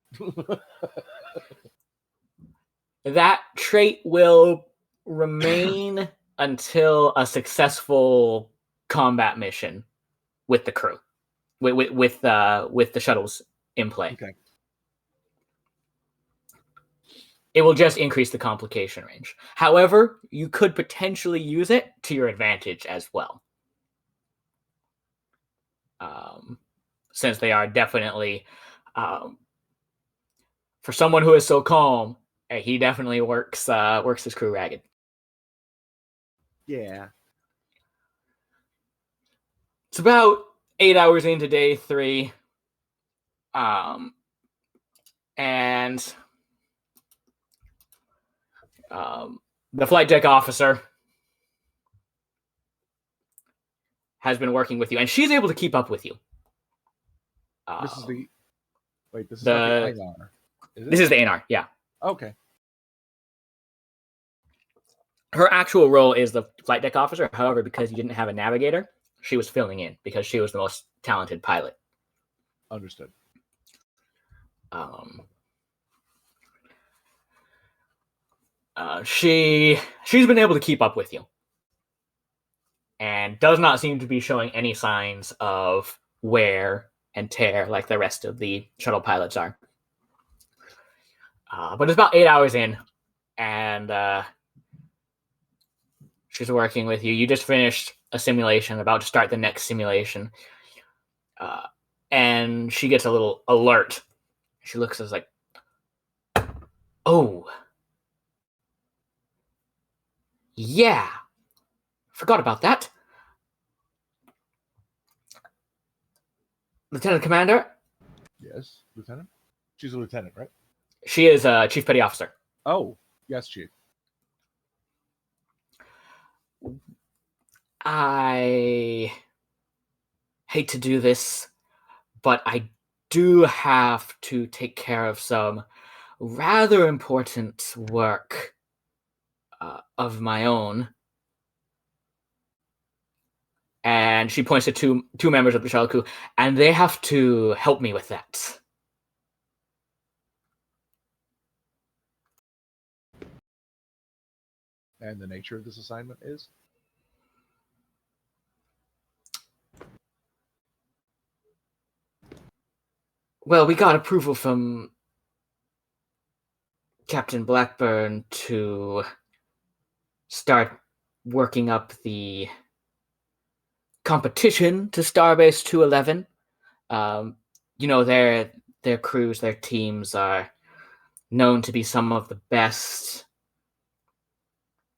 That trait will remain until a successful combat mission with the crew, with the shuttles in play. Okay. It will just increase the complication range. However, you could potentially use it to your advantage as well. Since they are definitely, for someone who is so calm, he definitely works his crew ragged. Yeah. It's about 8 hours into day three. And the flight deck officer has been working with you, and she's able to keep up with you. This is the. Wait, this is the- not the AR. Is it? This is the ANR, yeah. Okay. Her actual role is the flight deck officer. However, because you didn't have a navigator, she was filling in because she was the most talented pilot. Understood. She's been able to keep up with you, and does not seem to be showing any signs of wear and tear like the rest of the shuttle pilots are. But it's about 8 hours in, and she's working with you. You just finished a simulation, about to start the next simulation, and she gets a little alert. She looks as like, oh, yeah, forgot about that. Lieutenant Commander? Yes, Lieutenant? She's a lieutenant, right? She is Chief Petty Officer. Oh, yes, Chief. I hate to do this, but I do have to take care of some rather important work of my own. And she points to two members of the shuttle crew, and they have to help me with that. And the nature of this assignment is? Well, we got approval from Captain Blackburn to start working up the competition to Starbase 211. You know, their crews, their teams are known to be some of the best,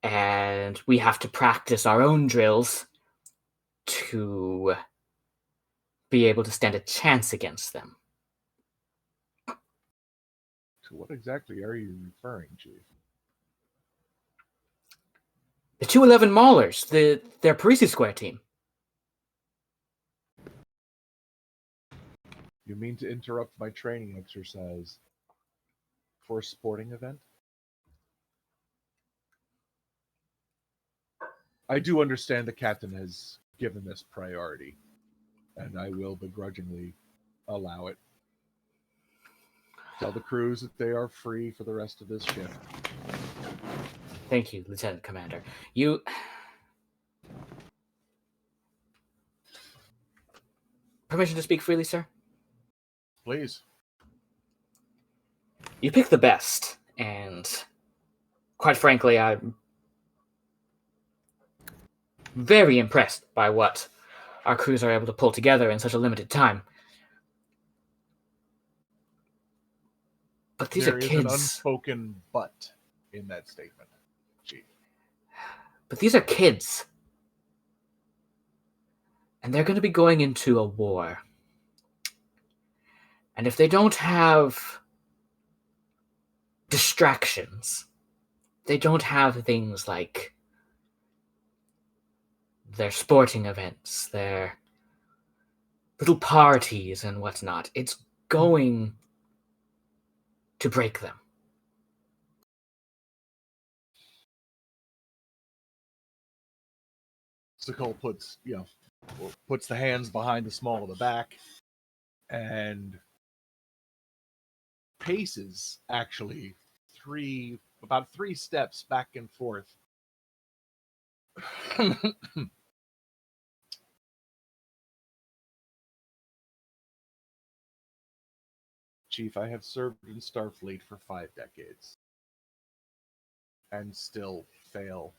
and we have to practice our own drills to be able to stand a chance against them. To what exactly are you referring, Chief? The 211 Maulers, their Parisi Square team. You mean to interrupt my training exercise for a sporting event? I do understand the captain has given this priority, and I will begrudgingly allow it. Tell the crews that they are free for the rest of this shift. Thank you, Lieutenant Commander. You... Permission to speak freely, sir? Please. You pick the best, and quite frankly, I'm very impressed by what our crews are able to pull together in such a limited time. But these There are is kids. an unspoken but in that statement, Chief. But these are kids. And they're going to be going into a war. And if they don't have distractions, they don't have things like their sporting events, their little parties and whatnot, it's going to break them. Sokol puts the hands behind the small of the back and paces actually about three steps back and forth. Chief, I have served in Starfleet for 5 decades and still fail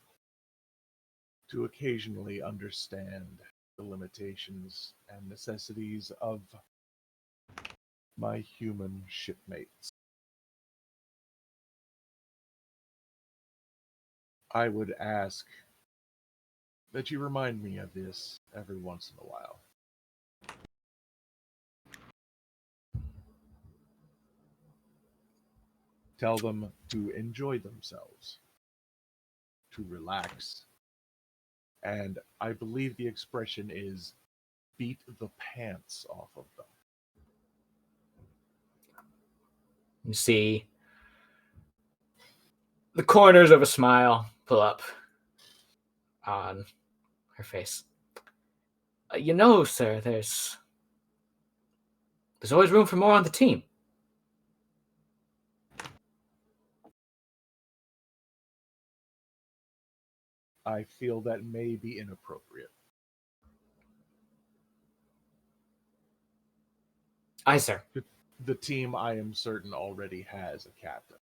to occasionally understand the limitations and necessities of my human shipmates. I would ask that you remind me of this every once in a while. Tell them to enjoy themselves, to relax, and I believe the expression is beat the pants off of them. You see the corners of a smile pull up on her face. You know, sir, there's always room for more on the team. I feel that may be inappropriate. Aye, sir. The team, I am certain, already has a captain.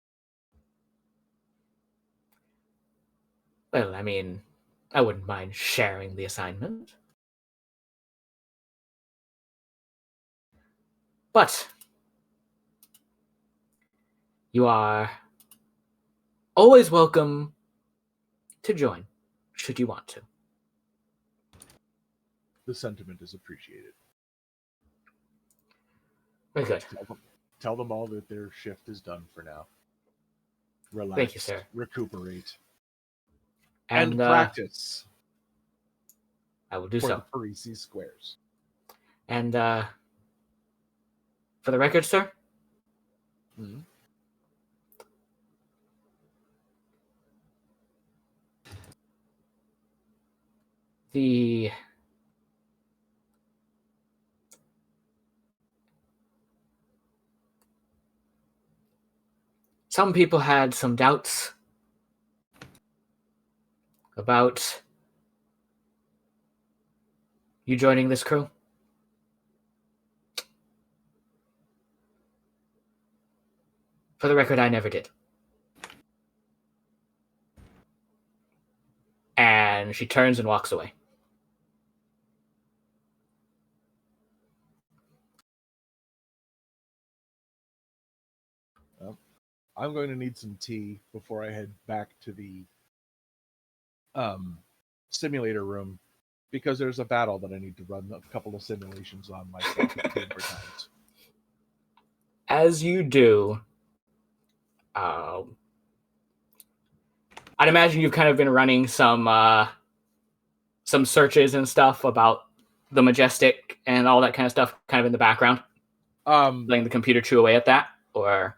Well, I mean, I wouldn't mind sharing the assignment. But you are always welcome to join, should you want to. The sentiment is appreciated. Very good. Tell them all that their shift is done for now. Relax. Thank you, sir. Recuperate. And practice. I will do for so. the Parisi squares. And for the record, sir, Mm-hmm. some people had some doubts about you joining this crew. For the record, I never did. And she turns and walks away. I'm going to need some tea before I head back to the simulator room, because there's a battle that I need to run a couple of simulations on myself at different times. As you do, I'd imagine you've kind of been running some searches and stuff about the Majestic and all that kind of stuff, kind of in the background, letting the computer chew away at that, or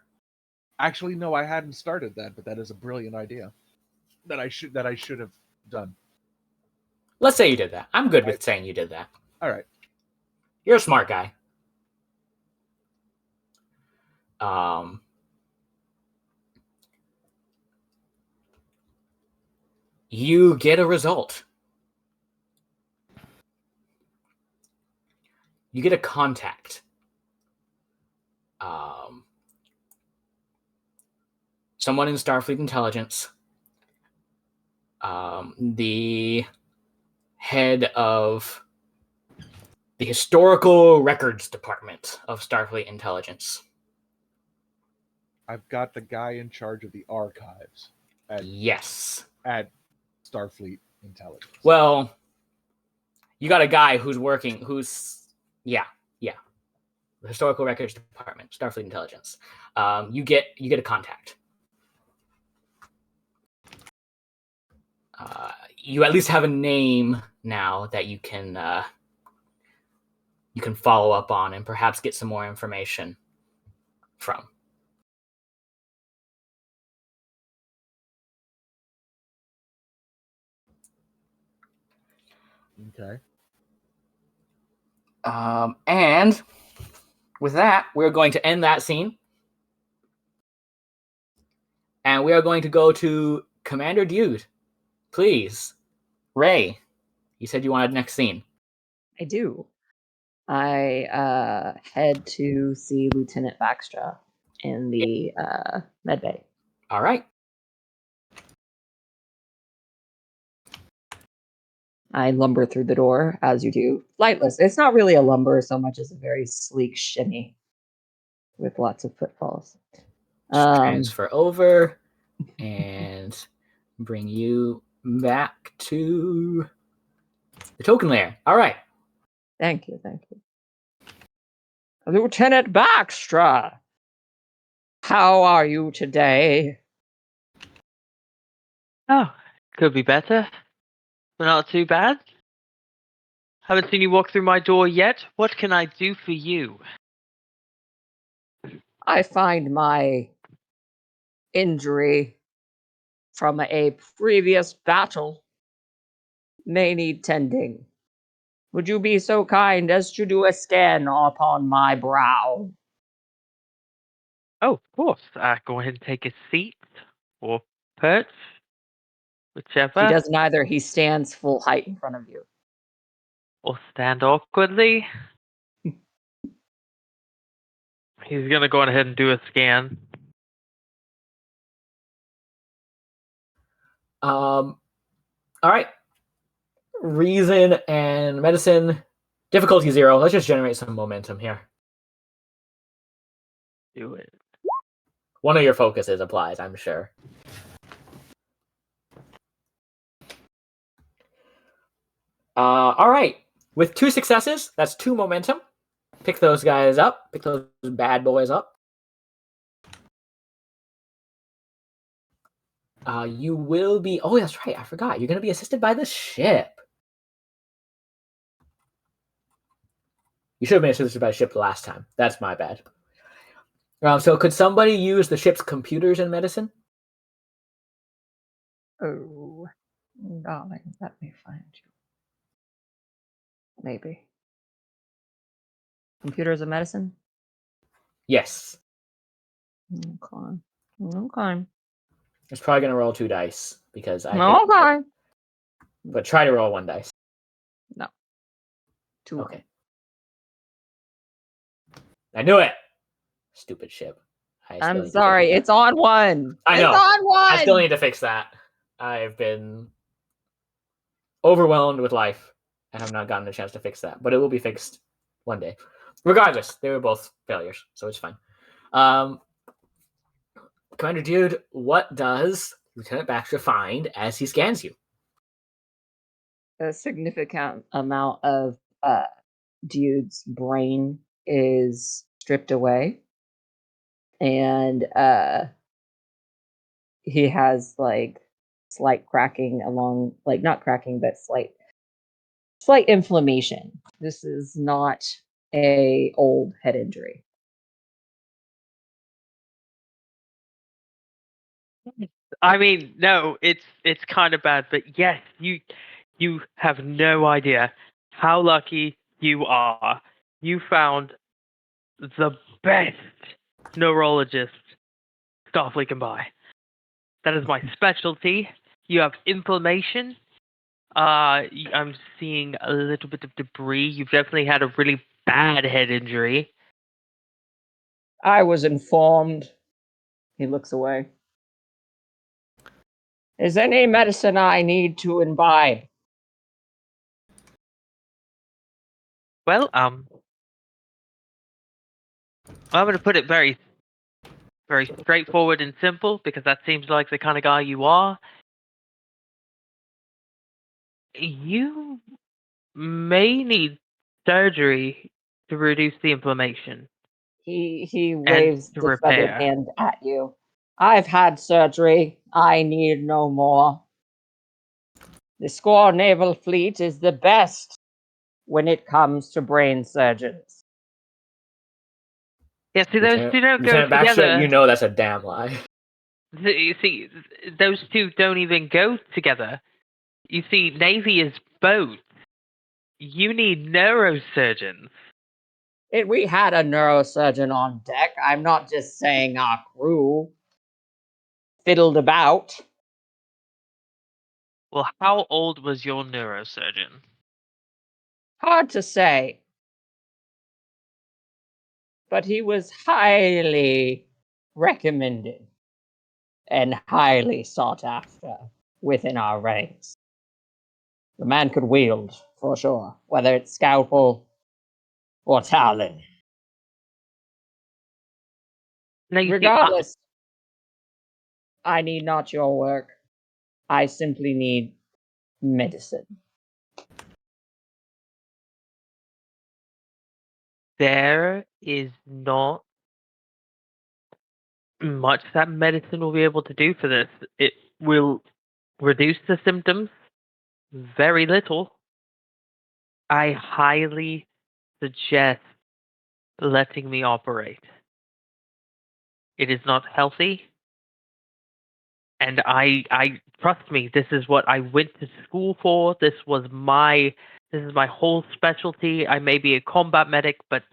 Actually, no, I hadn't started that, but that is a brilliant idea that I should have done. let's say you did that. I'm good with saying you did that. All right. You're a smart guy. You get a result. You get a contact. Someone in Starfleet Intelligence. The head of the Historical Records Department of Starfleet Intelligence. I've got the guy in charge of the archives Yes. at Starfleet Intelligence. Well, you got a guy who's the Historical Records Department, Starfleet Intelligence. You get a contact. You at least have a name now that you can follow up on and perhaps get some more information from. Okay. And with that, we're going to end that scene. And we are going to go to Commander Dyood. Please. Ray, you said you wanted next scene. I do. I head to see Lieutenant Baxtra in the medbay. All right. I lumber through the door, as you do. Flightless. It's not really a lumber so much as a very sleek shimmy with lots of footfalls. Transfer over and bring you back to the token layer. All right. Thank you. Lieutenant Baxtra! How are you today? Oh, could be better, but not too bad. Haven't seen you walk through my door yet. What can I do for you? I find my injury from a previous battle may need tending. Would you be so kind as to do a scan upon my brow? Oh, of course. Go ahead and take a seat or perch, He whichever, does neither. He stands full height in front of you. or stand awkwardly. He's gonna go ahead and do a scan. All right. Reason and medicine. Difficulty 0. Let's just generate some momentum here. Do it. One of your focuses applies, I'm sure. All right. With 2 successes, that's 2 momentum. Pick those guys up. Pick those bad boys up. You will be... Oh, that's right. I forgot. You're going to be assisted by the ship. You should have been assisted by the ship last time. That's my bad. So could somebody use the ship's computers in medicine? Oh, darling, let me find you. Maybe. Computers of medicine? Yes. Okay. Okay. It's probably going to roll 2 dice because I hate Okay. But try to roll 1 dice. No. 2. Okay. I knew it. Stupid ship. I'm sorry. It's on 1. I know. It's on 1. I still need to fix that. I've been overwhelmed with life and have not gotten a chance to fix that. But it will be fixed one day. Regardless, they were both failures, so it's fine. Commander Dyood, what does Lieutenant Baxtra find as he scans you? A significant amount of Dude's brain is stripped away. And he has like slight cracking along, like not cracking, but slight inflammation. This is not a old head injury. I mean, no, it's kind of bad, but yes, you have no idea how lucky you are. You found the best neurologist Starfleet can buy. That is my specialty. You have inflammation. I'm seeing a little bit of debris. You've definitely had a really bad head injury. I was informed. He looks away. Is any medicine I need to imbibe? Well, I'm going to put it very, very straightforward and simple because that seems like the kind of guy you are. You may need surgery to reduce the inflammation He and waves to the feathered repair. hand at you. I've had surgery. I need no more. The Squall Naval Fleet is the best when it comes to brain surgeons. Yeah, see, those two don't go Lieutenant Baxtra, together. you know that's a damn lie. You see, those two don't even go together. You see, Navy is both. You need neurosurgeons. We had a neurosurgeon on deck. I'm not just saying our crew fiddled about. Well, how old was your neurosurgeon? Hard to say. But he was highly recommended and highly sought after within our ranks. The man could wield, for sure, whether it's scalpel or talon. Now, you see, Regardless, I need not your work. I simply need medicine. there is not much that medicine will be able to do for this. It will reduce the symptoms very little. I highly suggest letting me operate. It is not healthy, and I trust me. This is what I went to school for. This is my whole specialty. I may be a combat medic, but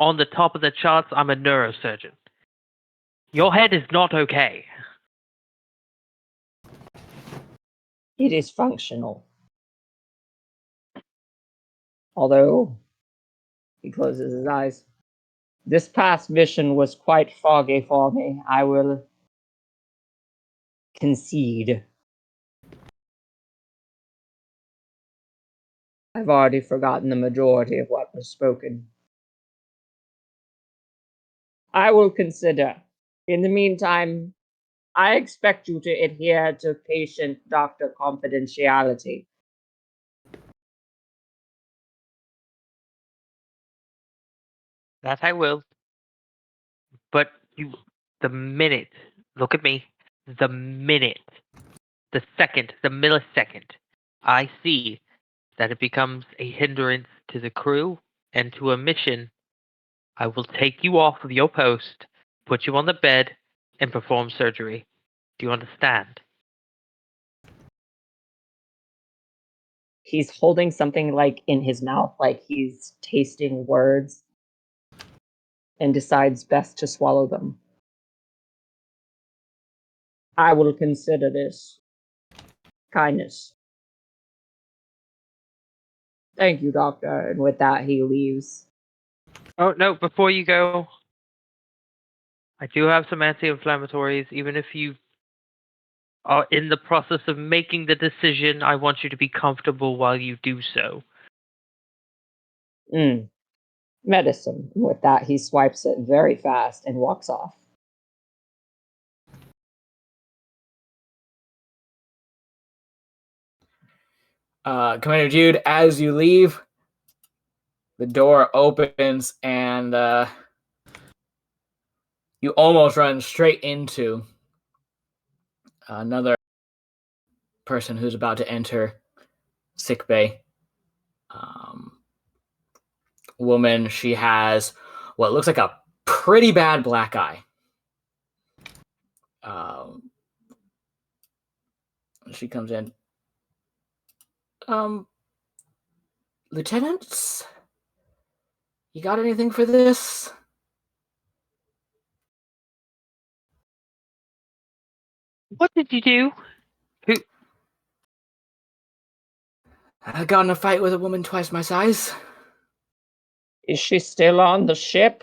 on the top of the charts, I'm a neurosurgeon. Your head is not okay. It is functional. Although, he closes his eyes. This past mission was quite foggy for me. I will concede. I've already forgotten the majority of what was spoken. I will consider. In the meantime, I expect you to adhere to patient-doctor confidentiality. That I will. But the minute, look at me, the minute, the second, the millisecond, I see that it becomes a hindrance to the crew and to a mission, I will take you off of your post, put you on the bed, and perform surgery. Do you understand? He's holding something like in his mouth, like he's tasting words, and decides best to swallow them. I will consider this. Kindness. Thank you, Doctor. And with that, he leaves. Oh, no, before you go, I do have some anti-inflammatories. Even if you are in the process of making the decision, I want you to be comfortable while you do so. Medicine. With that, he swipes it very fast and walks off. Commander Dyood, as you leave, the door opens and you almost run straight into another person who's about to enter sickbay. Woman, she has what looks like a pretty bad black eye. She comes in. Lieutenants, you got anything for this? What did you do? I got in a fight with a woman twice my size. Is she still on the ship?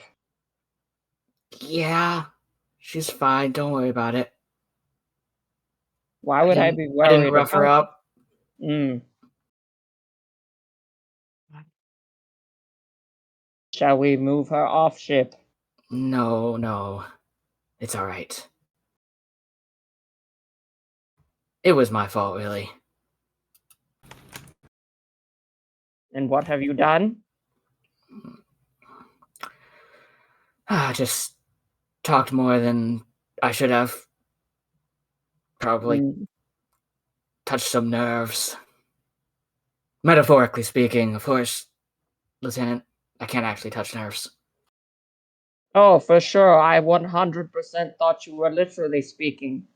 Yeah, she's fine. Don't worry about it. Why would I be worried? I didn't rough her up. Shall we move her off ship? No. It's all right. It was my fault, really. And what have you done? I just talked more than I should have. Probably touched some nerves. Metaphorically speaking, of course, Lieutenant, I can't actually touch nerves. Oh, for sure. I 100% thought you were literally speaking.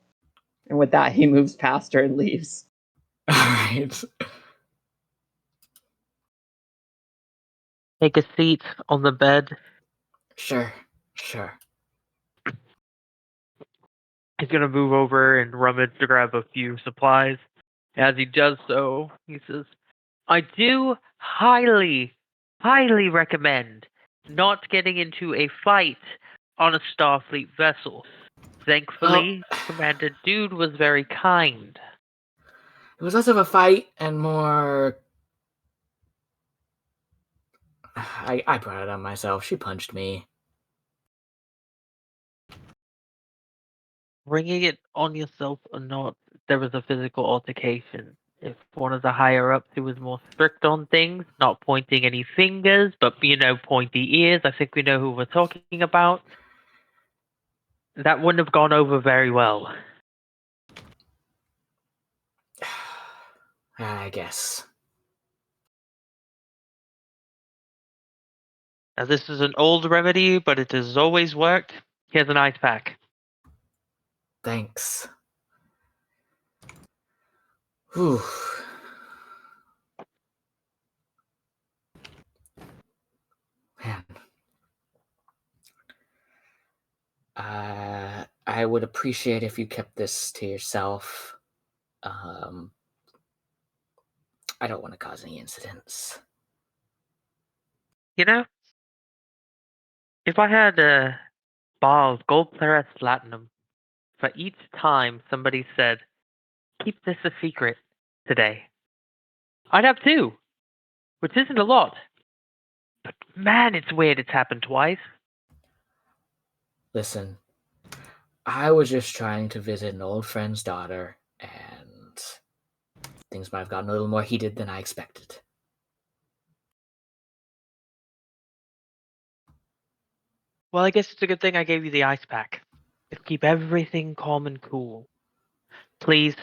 And with that, he moves past her and leaves. All right. Take a seat on the bed. Sure. He's going to move over and rummage to grab a few supplies. As he does so, he says, I do highly, highly recommend not getting into a fight on a Starfleet vessel. Thankfully, Commander Dyood was very kind. It was less of a fight and more... I brought it on myself. She punched me. Bringing it on yourself or not, there was a physical altercation. If one of the higher-ups who was more strict on things, not pointing any fingers, but, pointy ears, I think we know who we're talking about. That wouldn't have gone over very well. I guess. Now, this is an old remedy, but it has always worked. Here's an ice pack. Thanks. Whew. Man. I would appreciate if you kept this to yourself. I don't want to cause any incidents. You know, if I had a bar of gold Claret platinum for each time somebody said, keep this a secret today, I'd have 2, which isn't a lot. But man, it's weird it's happened twice. Listen, I was just trying to visit an old friend's daughter, and things might have gotten a little more heated than I expected. Well, I guess it's a good thing I gave you the ice pack. It'll keep everything calm and cool. Please,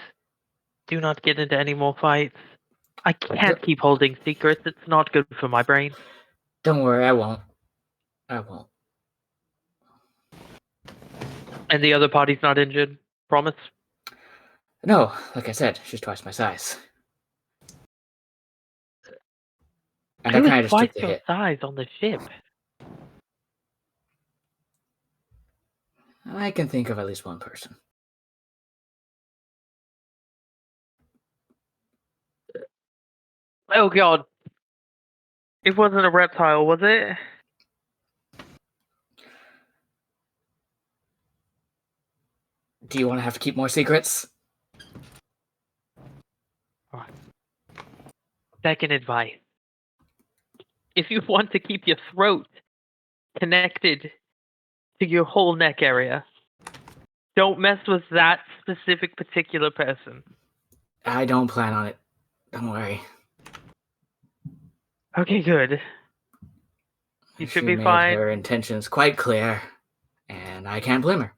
do not get into any more fights. I can't keep holding secrets. It's not good for my brain. Don't worry, I won't. I won't. And the other party's not injured? Promise? No, like I said, she's twice my size. And I Who kind is of just took twice the your hit. size on the ship? I can think of at least one person. Oh god. It wasn't a reptile, was it? Do you want to have to keep more secrets? Second advice. If you want to keep your throat connected to your whole neck area, don't mess with that specific particular person. I don't plan on it. Don't worry. Okay, good. You should She be made fine. her intentions quite clear, and I can't blame her.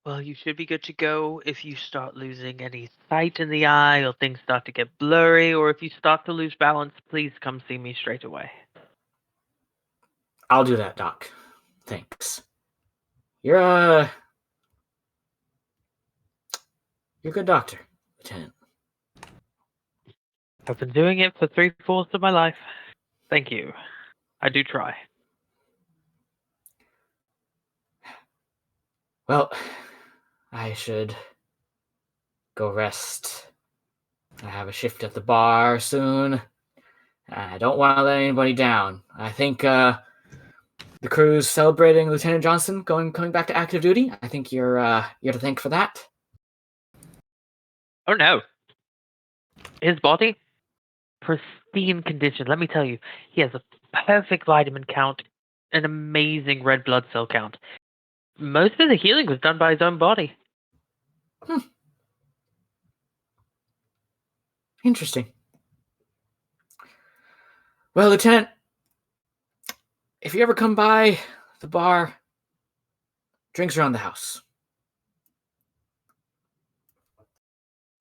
Well, you should be good to go if you start losing any sight in the eye or things start to get blurry, or if you start to lose balance, please come see me straight away. I'll do that, Doc. Thanks. You're a good doctor, Lieutenant. I've been doing it for 3/4 of my life. Thank you. I do try. Well, I should go rest. I have a shift at the bar soon. I don't want to let anybody down. I think the crew's celebrating Lieutenant Johnson coming back to active duty. I think you're to thank for that. Oh no. His body? Pristine condition. Let me tell you, he has a perfect vitamin count, an amazing red blood cell count. Most of the healing was done by his own body. Interesting. Well, Lieutenant, if you ever come by the bar, drinks are on the house.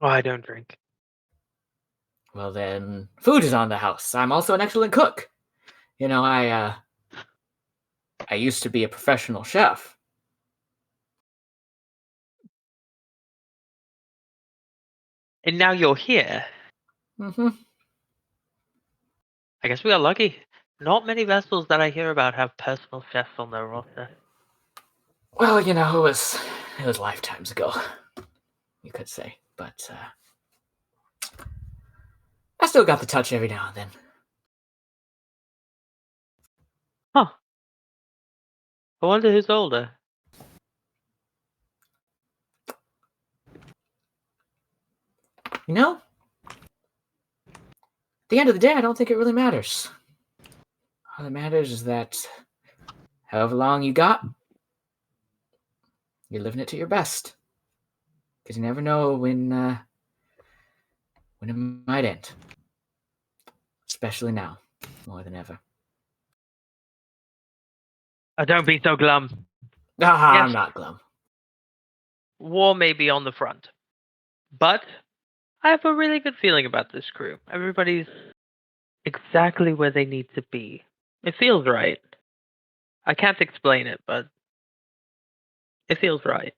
Oh, I don't drink. Well, then, food is on the house. I'm also an excellent cook. You know, I used to be a professional chef. And now you're here. Mm-hmm. I guess we got lucky. Not many vessels that I hear about have personal chefs on their roster. Well, you know, it was lifetimes ago, you could say. But I still got the touch every now and then. Huh. I wonder who's older. You know, at the end of the day, I don't think it really matters. All that matters is that however long you got, you're living it to your best. Because you never know when it might end. Especially now, more than ever. Don't be so glum. Ah, Yes. I'm not glum. War may be on the front, but I have a really good feeling about this crew. Everybody's exactly where they need to be. It feels right. I can't explain it, but it feels right.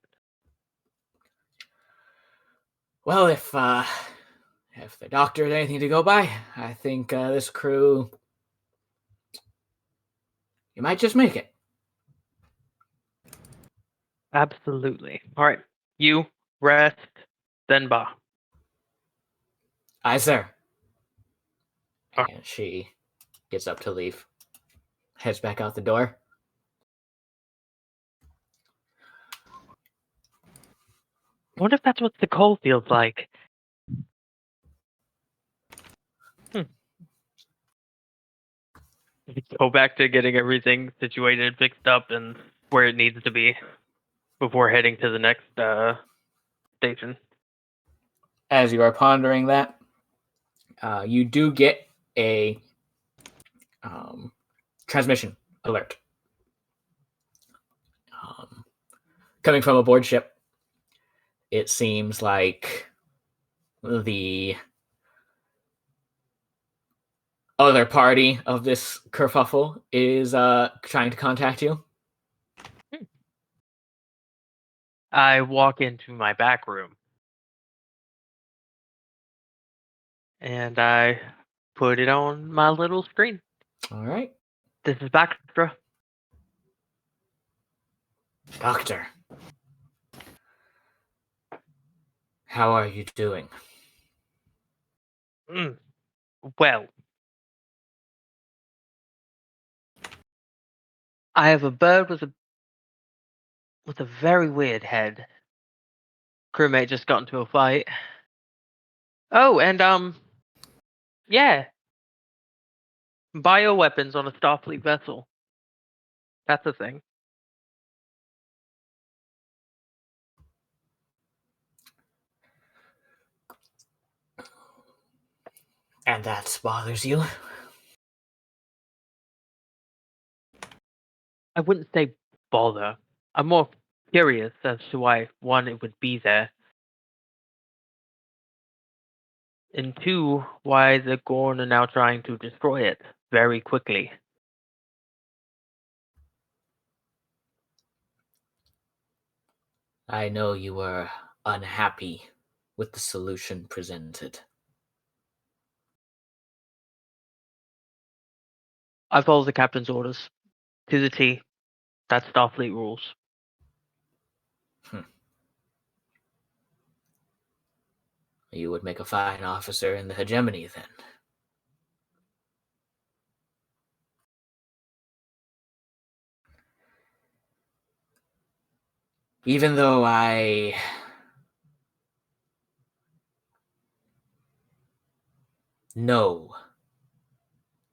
Well, if the doctor had anything to go by, I think this crew, you might just make it. Absolutely. All right. You rest, then Ba. Aye, sir. Ah. And she gets up to leave, heads back out the door. I wonder if that's what the coal feels like. Go back to getting everything situated, fixed up, and where it needs to be before heading to the next station. As you are pondering that, you do get a transmission alert coming from aboard ship. It seems like the other party of this kerfuffle is trying to contact you. I walk into my back room and I put it on my little screen. All right. This is Baxtra. Doctor, how are you doing? Well, I have a bird with a very weird head. Crewmate just got into a fight. Oh, and yeah, bioweapons on a Starfleet vessel. That's a thing. And that bothers you? I wouldn't say bother. I'm more curious as to why, one, it would be there, and two, why the Gorn are now trying to destroy it very quickly. I know you were unhappy with the solution presented. I follow the captain's orders to the T. That's Starfleet rules. You would make a fine officer in the hegemony, then. Even though I know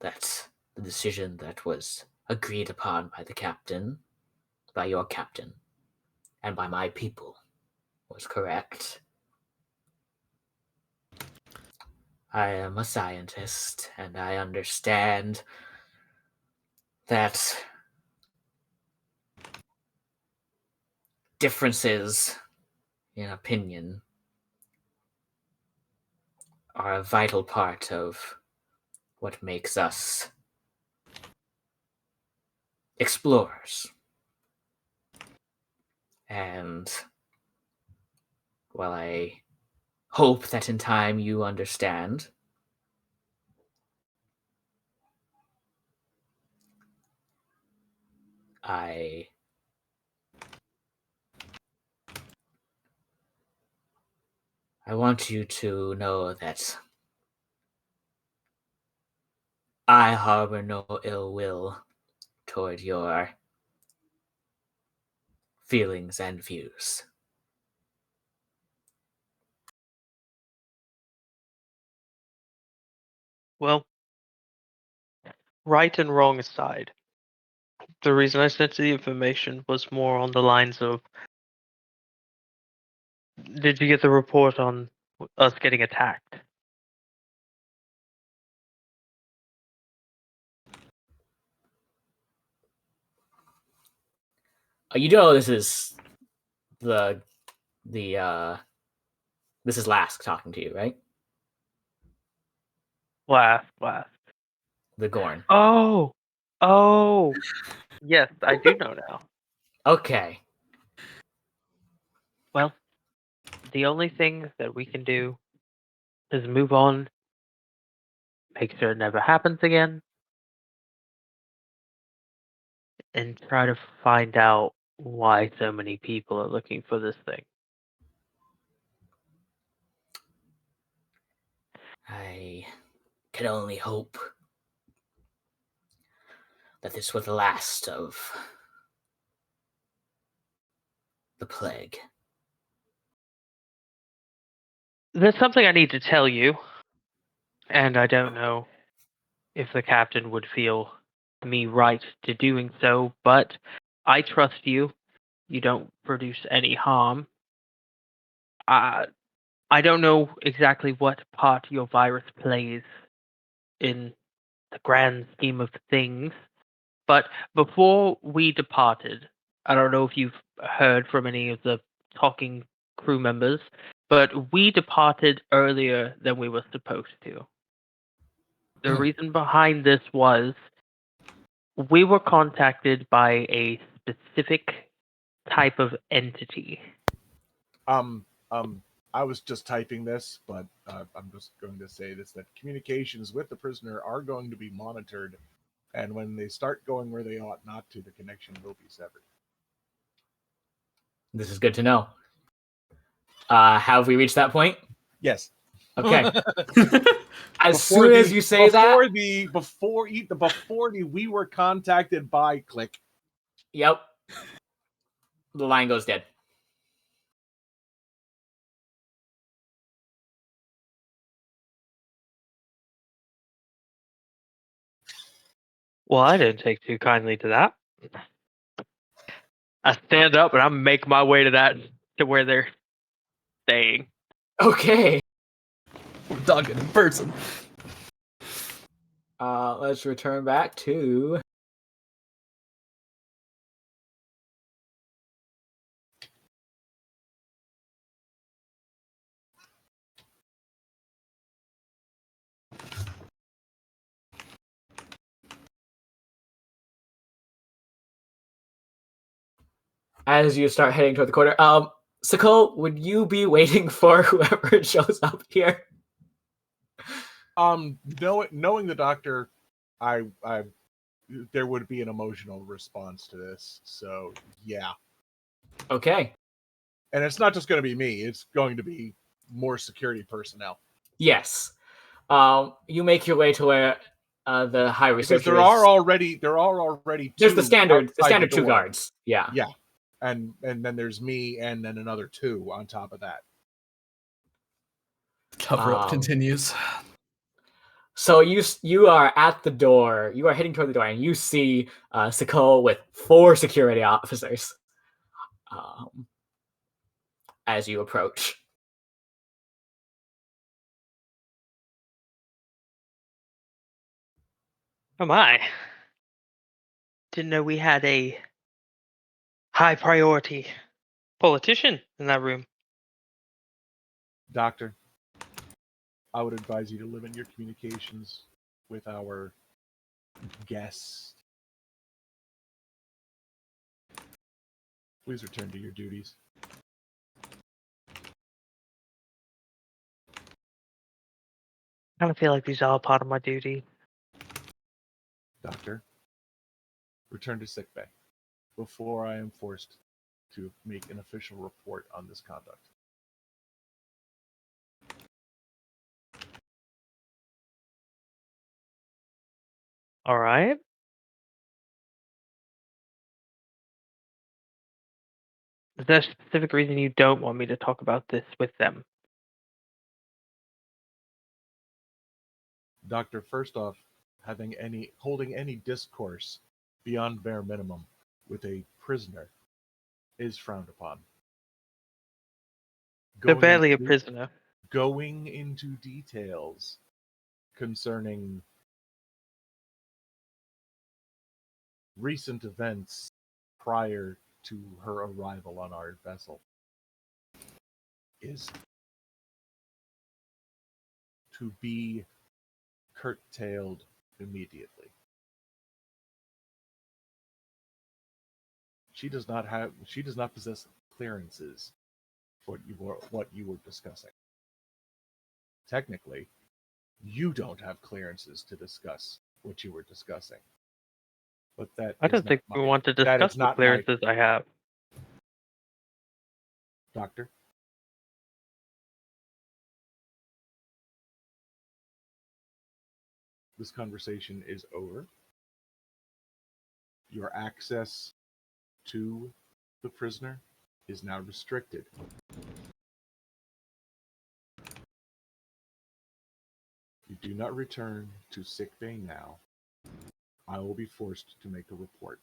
that the decision that was agreed upon by the captain, by your captain, and by my people was correct, I am a scientist, and I understand that differences in opinion are a vital part of what makes us explorers. And while I hope that in time you understand, I want you to know that I harbor no ill will toward your feelings and views. Well, right and wrong aside, the reason I sent you the information was more on the lines of, did you get the report on us getting attacked? You do know this is the this is Lask talking to you, right? Laugh. The Gorn. Oh, yes, I do know now. Okay. Well, the only thing that we can do is move on, make sure it never happens again, and try to find out why so many people are looking for this thing. I can only hope that this was the last of the plague. There's something I need to tell you, and I don't know if the captain would feel me right to doing so, but I trust you. You don't produce any harm. I don't know exactly what part your virus plays in the grand scheme of things, but before we departed, I don't know if you've heard from any of the talking crew members, but we departed earlier than we were supposed to. The reason behind this was we were contacted by a specific type of entity. I was just typing this, but I'm just going to say this: that communications with the prisoner are going to be monitored, and when they start going where they ought not to, the connection will be severed. This is good to know. Have we reached that point? Yes. Okay. As soon as you say that, before the we were contacted by click. yep, the line goes dead. Well, I didn't take too kindly to that. I stand up and I make my way to where they're staying. Okay. We're talking in person. Let's return back to as you start heading toward the corner. Sakul, would you be waiting for whoever shows up here? Knowing the doctor, I there would be an emotional response to this. So yeah, Okay. and it's not just going to be me; it's going to be more security personnel. Yes. You make your way to where the high researcher Because there are already There's two the standard outside the two door. guards. Yeah. Yeah, and then there's me, and then another two on top of that. Cover up continues. So you are at the door. You are heading toward the door, and you see Sakul with 4 security officers as you approach. Oh my. Didn't know we had a high priority politician in that room. Doctor, I would advise you to limit your communications with our guests. Please return to your duties. I don't feel like these are all part of my duty. Doctor, return to sickbay before I am forced to make an official report on this conduct. All right. Is there a specific reason you don't want me to talk about this with them? Doctor, first off, holding any discourse beyond bare minimum with a prisoner is frowned upon. They're barely a prisoner. Going into details concerning recent events prior to her arrival on our vessel is to be curtailed immediately. She does not possess clearances for what you were discussing. Technically, you don't have clearances to discuss what you were discussing. But that I don't think we want to discuss the clearances I have. Doctor? This conversation is over. Your access to the prisoner is now restricted. You do not return to sickbay now. I will be forced to make a report.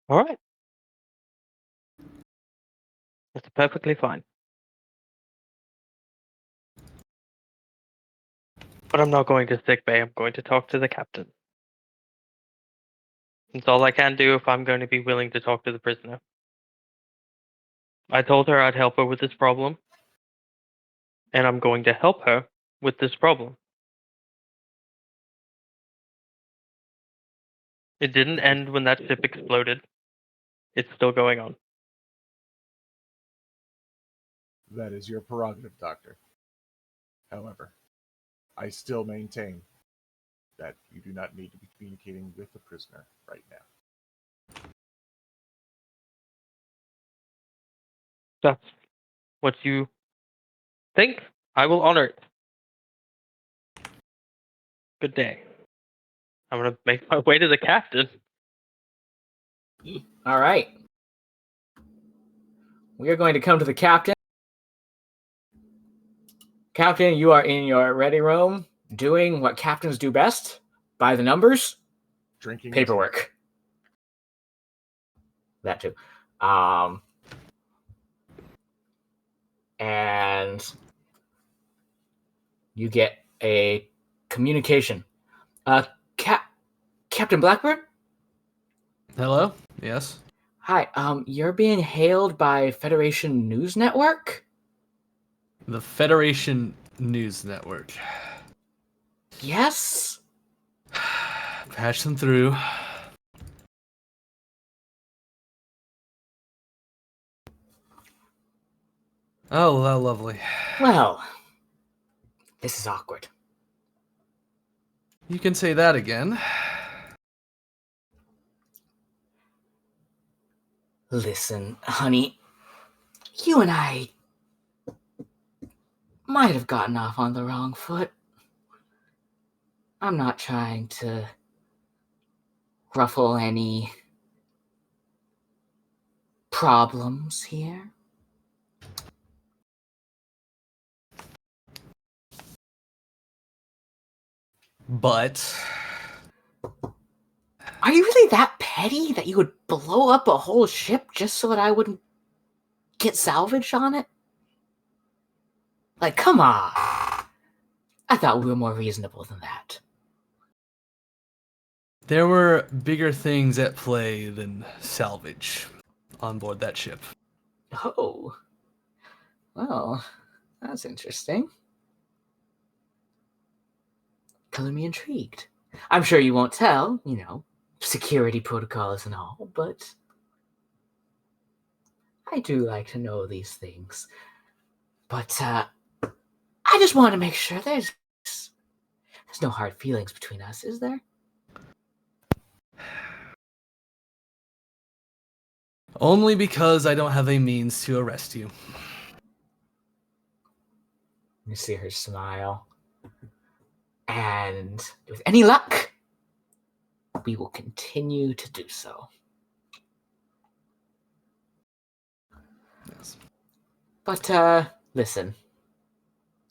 All right. That's perfectly fine. But I'm not going to sickbay. I'm going to talk to the captain. It's all I can do if I'm going to be willing to talk to the prisoner. I told her I'd help her with this problem. And I'm going to help her with this problem. It didn't end when that ship exploded. It's still going on. That is your prerogative, Doctor. However, I still maintain that you do not need to be communicating with the prisoner right now. That's what you think. I will honor it. Good day. I'm going to make my way to the captain. All right. We are going to come to the captain. Captain, you are in your ready room doing what captains do best. By the numbers. Drinking Paperwork. That too. And you get a communication. Captain Blackburn? Hello? Yes? Hi, you're being hailed by Federation News Network? The Federation News Network. Yes? Patch them through. Oh, how lovely. Well, this is awkward. You can say that again. Listen, honey, you and I might have gotten off on the wrong foot. I'm not trying to ruffle any problems here. But Are you really that petty that you would blow up a whole ship just so that I wouldn't get salvaged on it? Like, come on. I thought we were more reasonable than that. there were bigger things at play than salvage on board that ship. Oh. Well, that's interesting. Color me intrigued. I'm sure you won't tell, security protocols and all, but I do like to know these things. But I just want to make sure there's no hard feelings between us, is there? Only because I don't have a means to arrest you. You see her smile. And with any luck, we will continue to do so. Yes. But, listen.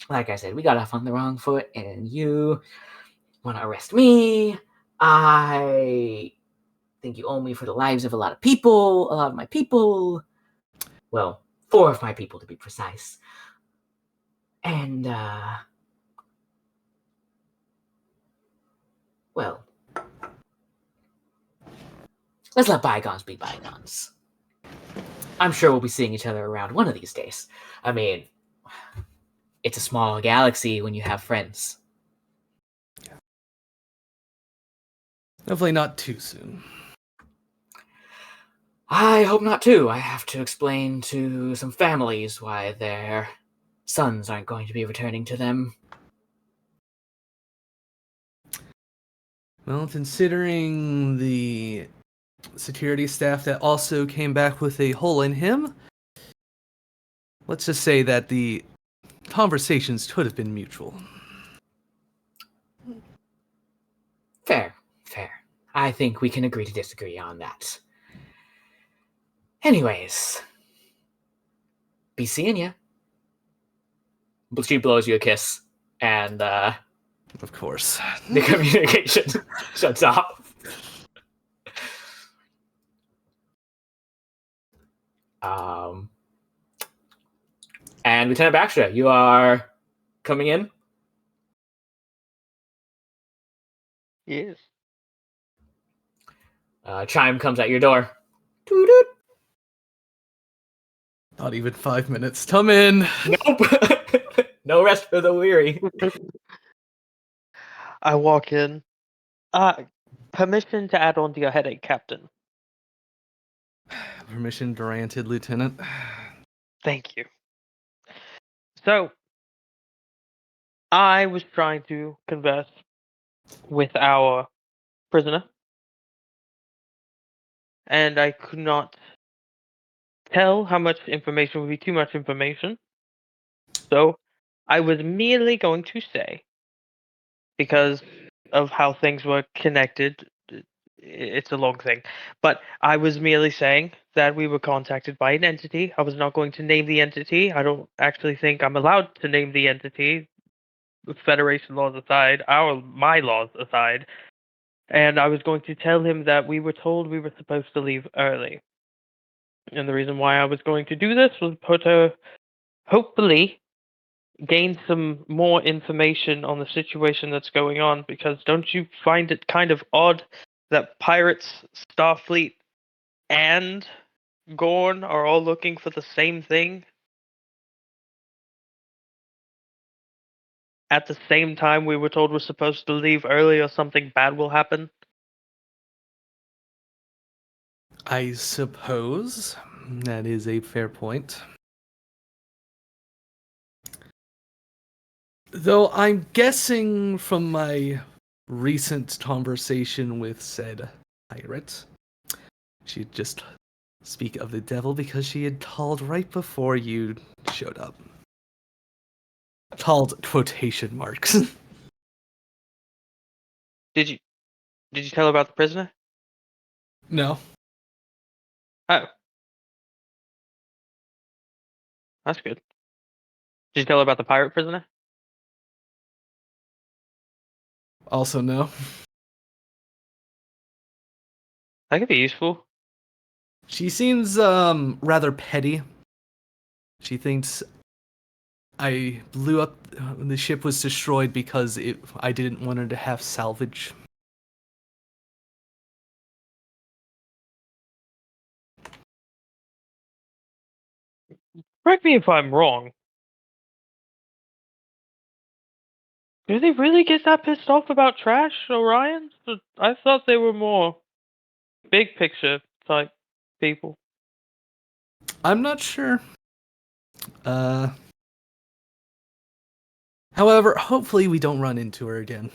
Like I said, we got off on the wrong foot, and you want to arrest me. I think you owe me for the lives of a lot of my people. Well, 4 of my people, to be precise. And, well, let's let bygones be bygones. I'm sure we'll be seeing each other around one of these days. I mean, it's a small galaxy when you have friends. Hopefully not too soon. I hope not too. I have to explain to some families why their sons aren't going to be returning to them. Well, considering the security staff that also came back with a hole in him, let's just say that the conversations could have been mutual. Fair. I think we can agree to disagree on that. Anyways, be seeing ya. She blows you a kiss, and Of course. the communication shuts off. And Lieutenant Baxtra, you are coming in. Yes. Chime comes at your door. Doo-doo. Not even 5 minutes. Come in. Nope. No rest for the weary. I walk in. Permission to add on to your headache, Captain. Permission granted, Lieutenant. Thank you. So, I was trying to converse with our prisoner, and I could not tell how much information would be too much information. So, I was merely going to say, because of how things were connected, it's a long thing, but I was merely saying that we were contacted by an entity. I was not going to name the entity. I don't actually think I'm allowed to name the entity, Federation laws aside, my laws aside. And I was going to tell him that we were told we were supposed to leave early. And the reason why I was going to do this was hopefully gain some more information on the situation that's going on, because don't you find it kind of odd that pirates, Starfleet, and Gorn are all looking for the same thing at the same time we were told we're supposed to leave early or something bad will happen? I suppose that is a fair point. Though I'm guessing from my recent conversation with said pirate, she'd just speak of the devil because she had called right before you showed up. Called quotation marks. Did you tell her about the prisoner? No. Oh. That's good. Did you tell her about the pirate prisoner? Also no. That could be useful. She seems rather petty. She thinks I blew up the ship was destroyed because I didn't want her to have salvage. Correct me if I'm wrong. Do they really get that pissed off about trash, Orion? I thought they were more big picture type people. I'm not sure. However, hopefully we don't run into her again.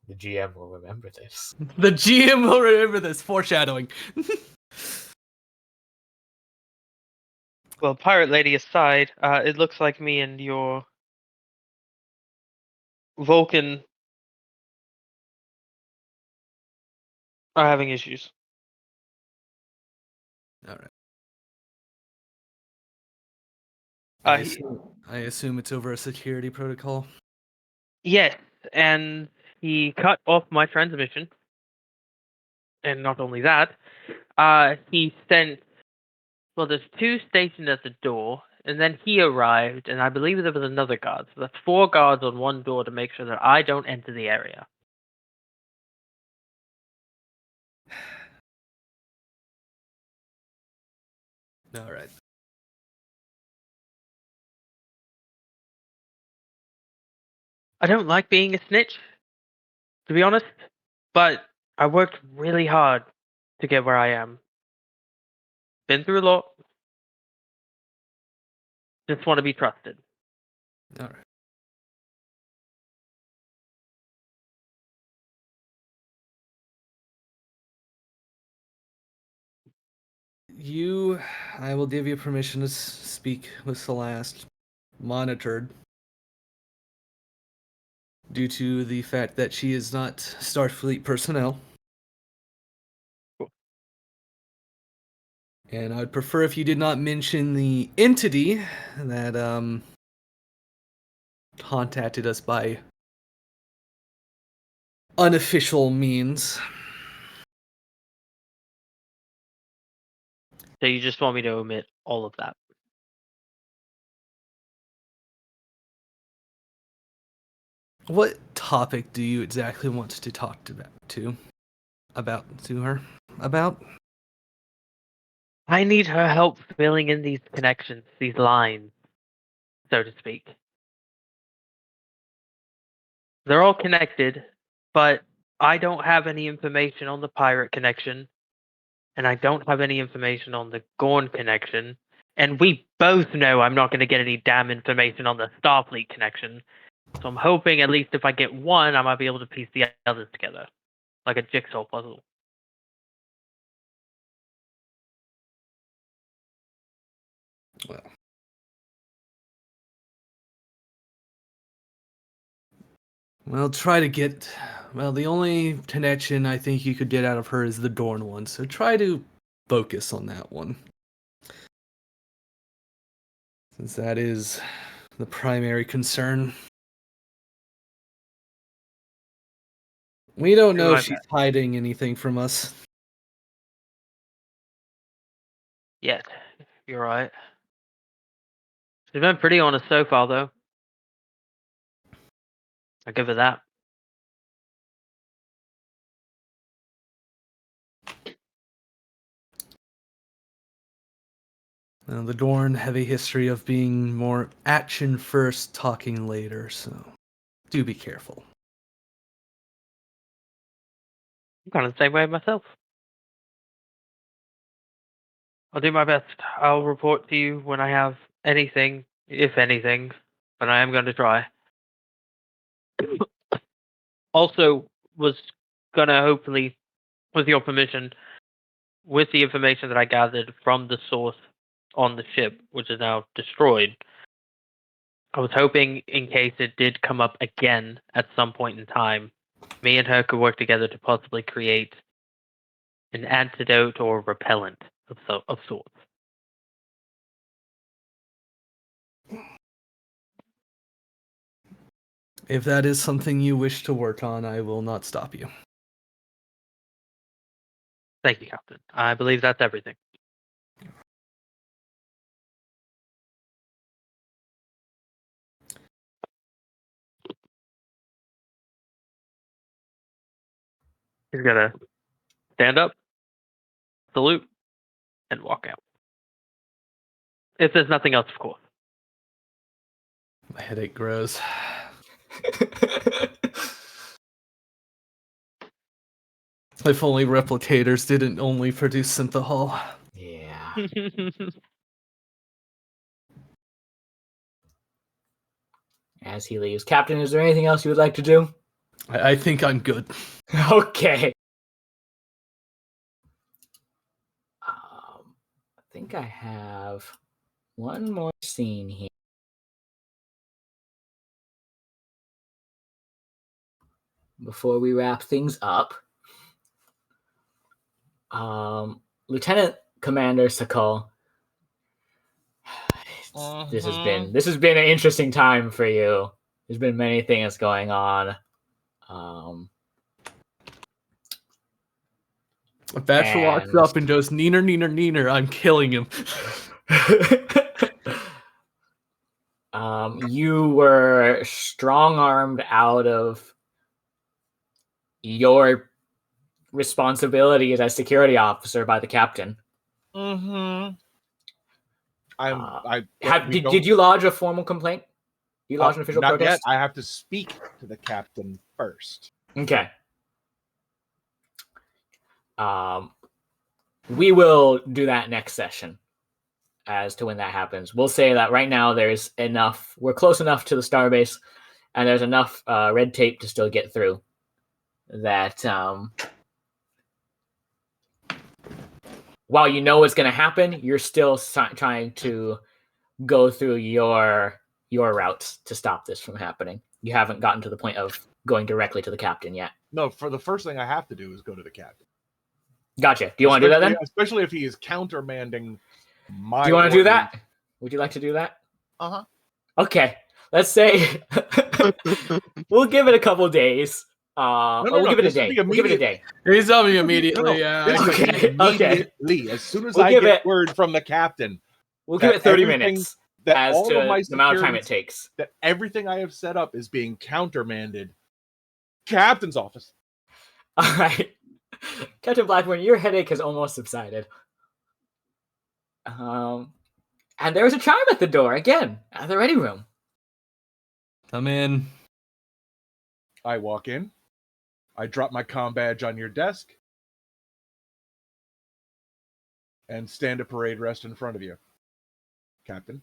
The GM will remember this. The GM will remember this. Foreshadowing. Well, pirate lady aside, it looks like me and your Vulcan are having issues. All right. I assume it's over a security protocol. Yes, and he cut off my transmission. And not only that, he sent. Well, there's two stationed at the door, and then he arrived, and I believe there was another guard. So that's 4 guards on one door to make sure that I don't enter the area. All right. I don't like being a snitch, to be honest, but I worked really hard to get where I am. Been through a lot. Just want to be trusted. All right. I will give you permission to speak with Celeste, monitored, due to the fact that she is not Starfleet personnel. Cool. And I would prefer if you did not mention the entity that contacted us by unofficial means. So you just want me to omit all of that? What topic do you exactly want to talk to her about? I need her help filling in these connections, these lines, so to speak. They're all connected, but I don't have any information on the pirate connection, and I don't have any information on the Gorn connection, and we both know I'm not going to get any damn information on the Starfleet connection. So I'm hoping at least if I get one, I might be able to piece the others together, like a jigsaw puzzle. Well, the only connection I think you could get out of her is the Dorn one, so try to focus on that one. Since that is the primary concern. We don't know if she's hiding anything from us. Yes, you're right. She's been pretty honest so far, though. I'll give her that. The Dorn have a history of being more action first, talking later, so do be careful. I'm kind of the same way myself. I'll do my best. I'll report to you when I have anything, if anything, but I am going to try. Also, was going to hopefully, with your permission, with the information that I gathered from the source on the ship, which is now destroyed, I was hoping in case it did come up again at some point in time, me and her could work together to possibly create an antidote or repellent of sorts. If that is something you wish to work on, I will not stop you. Thank you, Captain. I believe that's everything. He's gonna stand up, salute, and walk out. If there's nothing else, of course. My headache grows. If only replicators didn't only produce synthahol. Yeah. As he leaves, Captain, is there anything else you would like to do? I think I'm good. Okay. I think I have one more scene here. Before we wrap things up, Lieutenant Commander Sakal, this has been an interesting time for you. There's been many things going on. Baxtra walks up and goes, "Neener, neener, neener, I'm killing him." You were strong-armed out of your responsibility as a security officer by the captain. Mm-hmm. Did you lodge a formal complaint? You lodged an official not protest? yet. I have to speak to the captain first. Okay. We will do that next session as to when that happens. We'll say that right now there's enough, we're close enough to the Starbase, and there's enough red tape to still get through that while you know what's going to happen, you're still trying to go through your routes to stop this from happening. You haven't gotten to the point of going directly to the captain yet. No, for the first thing I have to do is go to the captain. Gotcha. Do you want to do that then? Especially if he is countermanding my. Do you want to do that? Would you like to do that? Uh-huh. Okay. Let's say we'll give it a couple days. We'll give it a day. We'll give it a day. He's telling me immediately. Yeah. Okay. Immediately. As soon as I get word from the captain, we'll give it 30 minutes as to the amount of time it takes. That everything I have set up is being countermanded. Captain's office. All right. Captain Blackburn, your headache has almost subsided. And there's a chime at the door again at the ready room. Come in. I walk in. I drop my comm badge on your desk and stand at parade rest in front of you. Captain,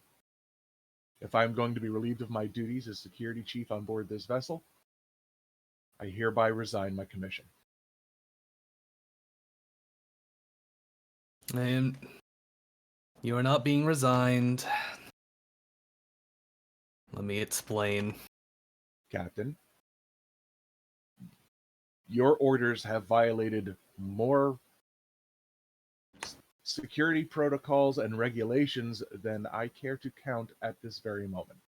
if I'm going to be relieved of my duties as security chief on board this vessel, I hereby resign my commission. And you are not being resigned. Let me explain. Captain, your orders have violated more security protocols and regulations than I care to count at this very moment.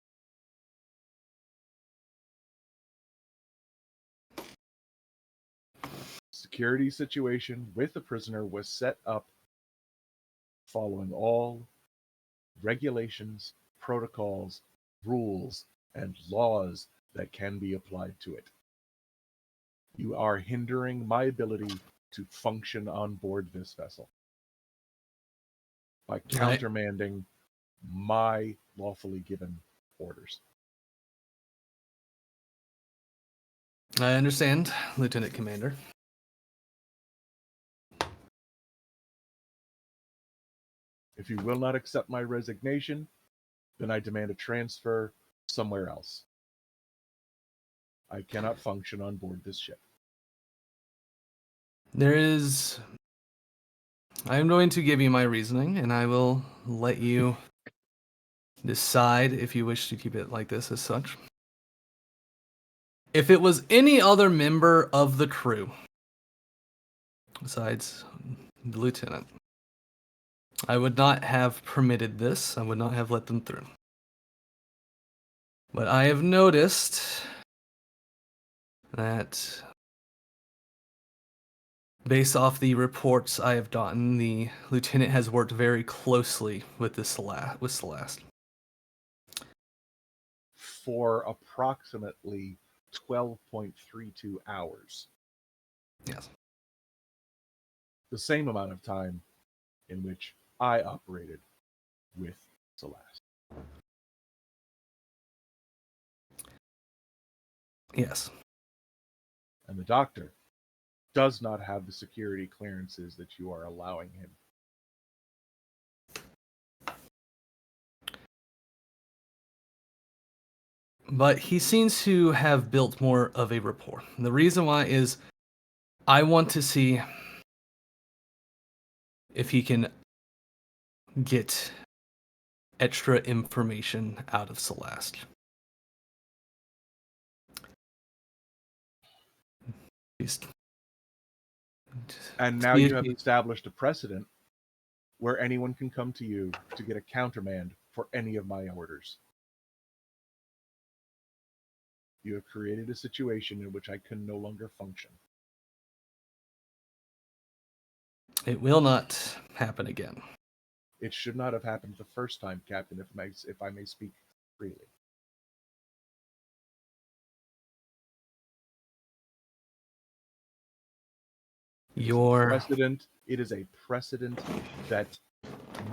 Security situation with the prisoner was set up following all regulations, protocols, rules, and laws that can be applied to it. You are hindering my ability to function on board this vessel by countermanding my lawfully given orders. I understand, Lieutenant Commander. If you will not accept my resignation, then I demand a transfer somewhere else. I cannot function on board this ship. I'm going to give you my reasoning, and I will let you decide if you wish to keep it like this as such. If it was any other member of the crew, besides the lieutenant, I would not have permitted this. I would not have let them through. But I have noticed that based off the reports I have gotten, the lieutenant has worked very closely with Celeste. For approximately 12.32 hours. Yes. The same amount of time in which I operated with Celeste. Yes. And the doctor does not have the security clearances that you are allowing him. But he seems to have built more of a rapport. And the reason why is I want to see if he can get extra information out of Celeste. And now you have established a precedent where anyone can come to you to get a countermand for any of my orders. You have created a situation in which I can no longer function. It will not happen again. It should not have happened the first time, Captain, if I may speak freely. Precedent. It is a precedent that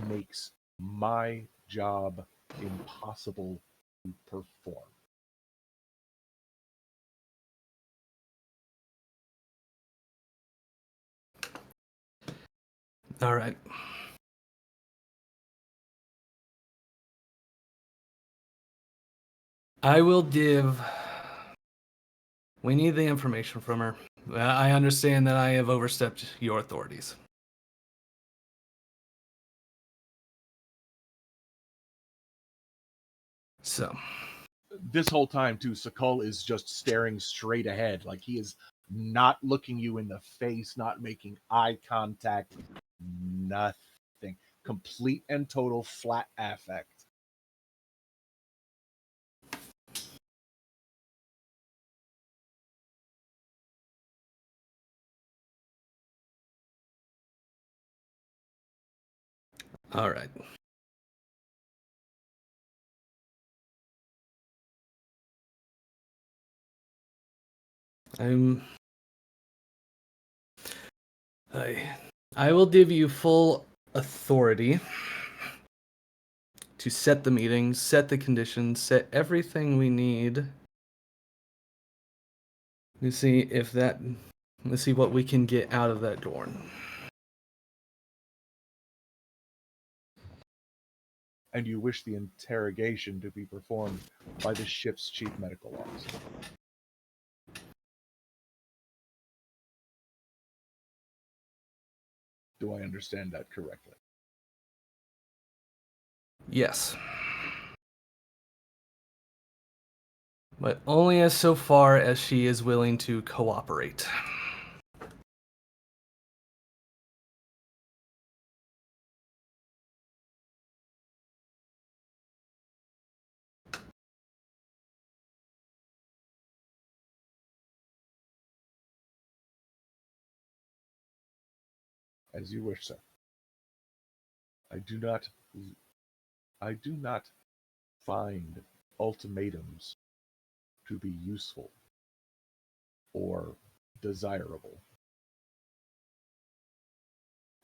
makes my job impossible to perform. All right. I will give. We need the information from her. I understand that I have overstepped your authorities. So. This whole time, too, Sakul is just staring straight ahead. Like he is not looking you in the face, not making eye contact, nothing. Complete and total flat affect. All right. I will give you full authority to set the meeting, set the conditions, set everything we need. Let's see what we can get out of that door. And you wish the interrogation to be performed by the ship's chief medical officer. Do I understand that correctly? Yes. But only as so far as she is willing to cooperate. As you wish, sir. I do not find ultimatums to be useful or desirable.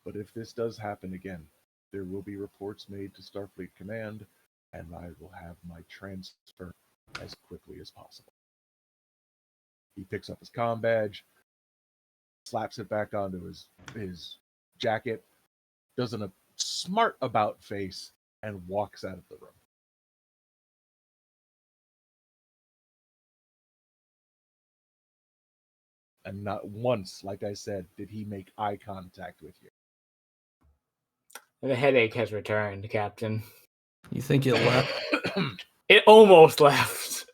But if this does happen again, there will be reports made to Starfleet Command, and I will have my transfer as quickly as possible. He picks up his comm badge, slaps it back onto his jacket, does a smart about face, and walks out of the room. And not once, like I said, did he make eye contact with you. The headache has returned, Captain. You think it left? It almost left.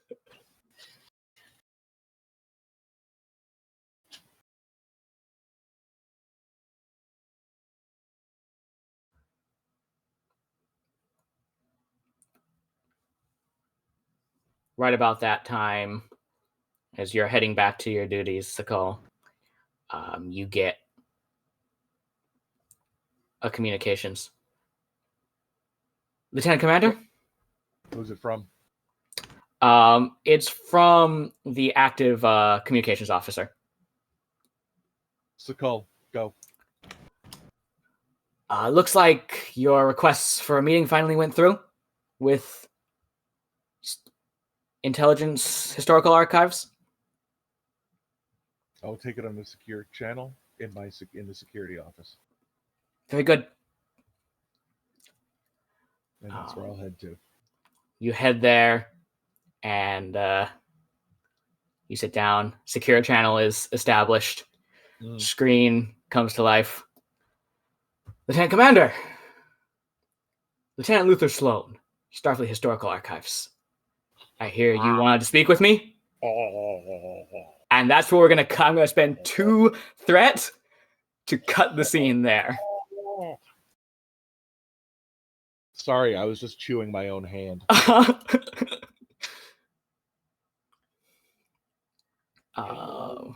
Right about that time, as you're heading back to your duties, Sakul, you get a communications. Lieutenant Commander? Who's it from? It's from the active communications officer. Sakul, go. Looks like your requests for a meeting finally went through with Intelligence Historical Archives. I'll take it on the secure channel in the security office. Very good. And that's where I'll head to. You head there, and you sit down. Secure channel is established. Screen comes to life. Lieutenant Commander! Lieutenant Luther Sloan, Starfleet Historical Archives. I hear you wanted to speak with me? And that's where we're going to I'm going to spend 2 threats to cut the scene there. Sorry, I was just chewing my own hand. Oh, God,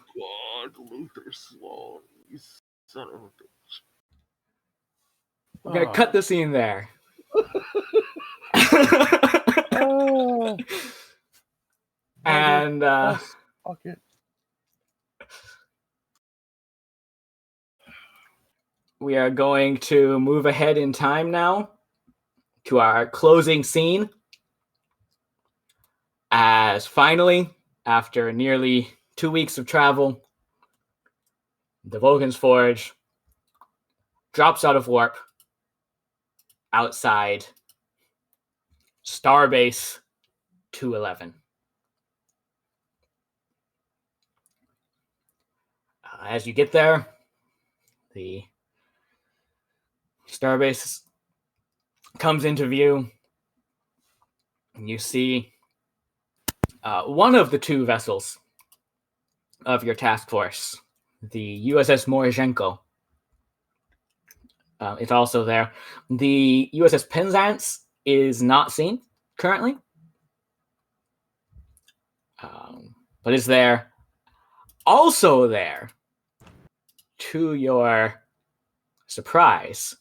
Luther Sloan, you son of a bitch. We're going to cut the scene there. And Fuck it. we are going to move ahead in time now to our closing scene. As finally, after nearly 2 weeks of travel, the Vulcan's Forge drops out of warp outside Starbase 211. As you get there, the Starbase comes into view, and you see one of the two vessels of your task force, the USS Majestic. It's also there. The USS Penzance is not seen currently, but is there. Also there, to your surprise,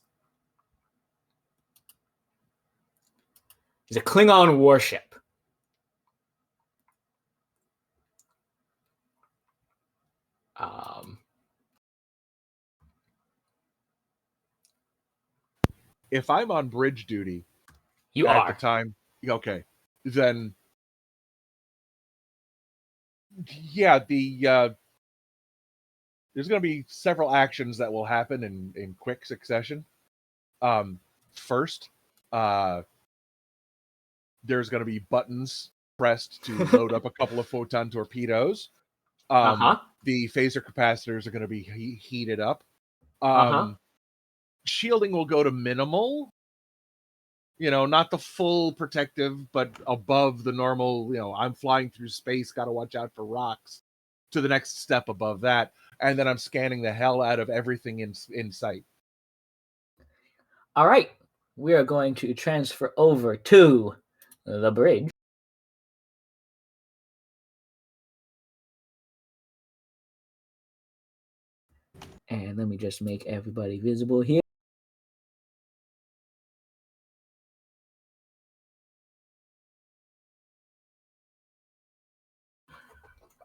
is a Klingon warship. If I'm on bridge duty You at are. the time, okay, then yeah, there's going to be several actions that will happen in quick succession. First, there's going to be buttons pressed to load up a couple of photon torpedoes. The phaser capacitors are going to be heated up. Shielding will go to minimal. Not the full protective, but above the normal, I'm flying through space, got to watch out for rocks, to the next step above that. And then I'm scanning the hell out of everything in sight. All right. We are going to transfer over to the bridge. And let me just make everybody visible here.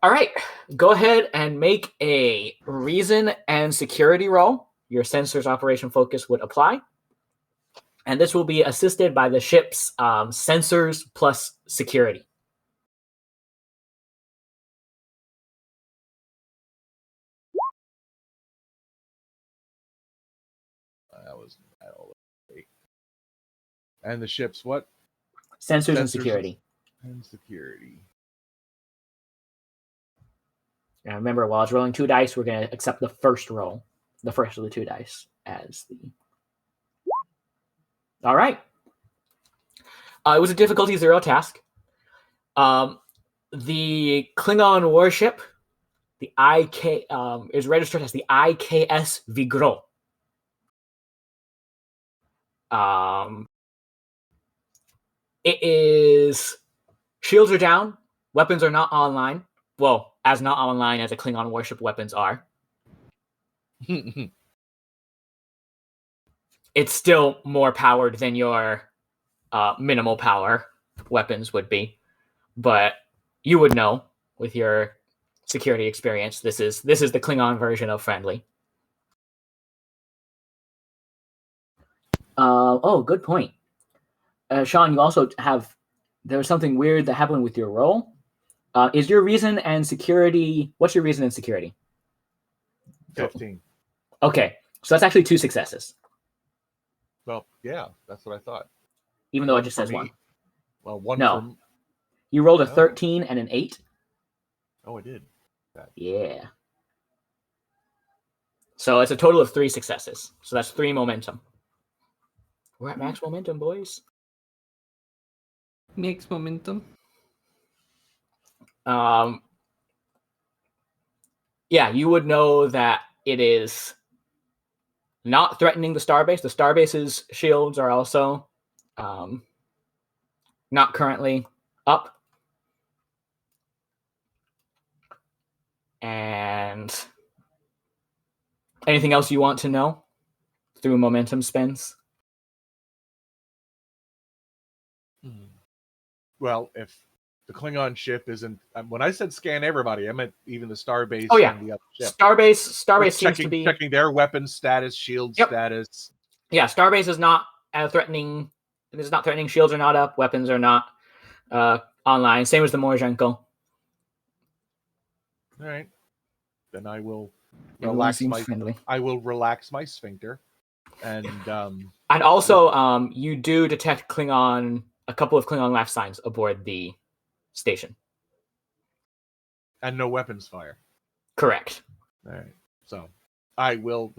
All right, go ahead and make a reason and security roll. Your sensors operation focus would apply. And this will be assisted by the ship's sensors plus security. That was and the ship's what? Sensors and security. And security. Now remember, while it's rolling 2 dice, we're going to accept the first roll, the first of the 2 dice, as the. All right. It was a difficulty 0 task. The Klingon warship, the IK, is registered as the IKS Vigro. It is shields are down, weapons are not online. Well, as not online as a Klingon warship weapons are. It's still more powered than your minimal power weapons would be, but you would know with your security experience. This is the Klingon version of friendly. Oh, good point. Sean, you also have, there was something weird that happened with your roll. Is your reason and security, what's your reason and security? 15. Okay, so that's actually 2 successes. Well, yeah, that's what I thought. Even though it just says 1. Well, 1 No. from... You rolled a 13 and an 8. Oh, I did. Yeah. So it's a total of 3 successes. So that's 3 momentum. We're at max momentum, boys. Max momentum. Yeah, you would know that it is not threatening the Starbase. The Starbase's shields are also not currently up. And anything else you want to know through momentum spins? Well, if the Klingon ship isn't. When I said scan everybody, I meant even the Starbase Oh, yeah. and the other ship. Starbase Just seems to be checking their weapon status, shield Yep. status. Yeah, Starbase is not threatening. It is not threatening. Shields are not up. Weapons are not online. Same as the Morzhenko. All right. Then I will Everyone relax seems my. friendly. I will relax my sphincter, and And also, you do detect a couple of Klingon laugh signs aboard the station. and no weapons fire. Correct. All right. So I will.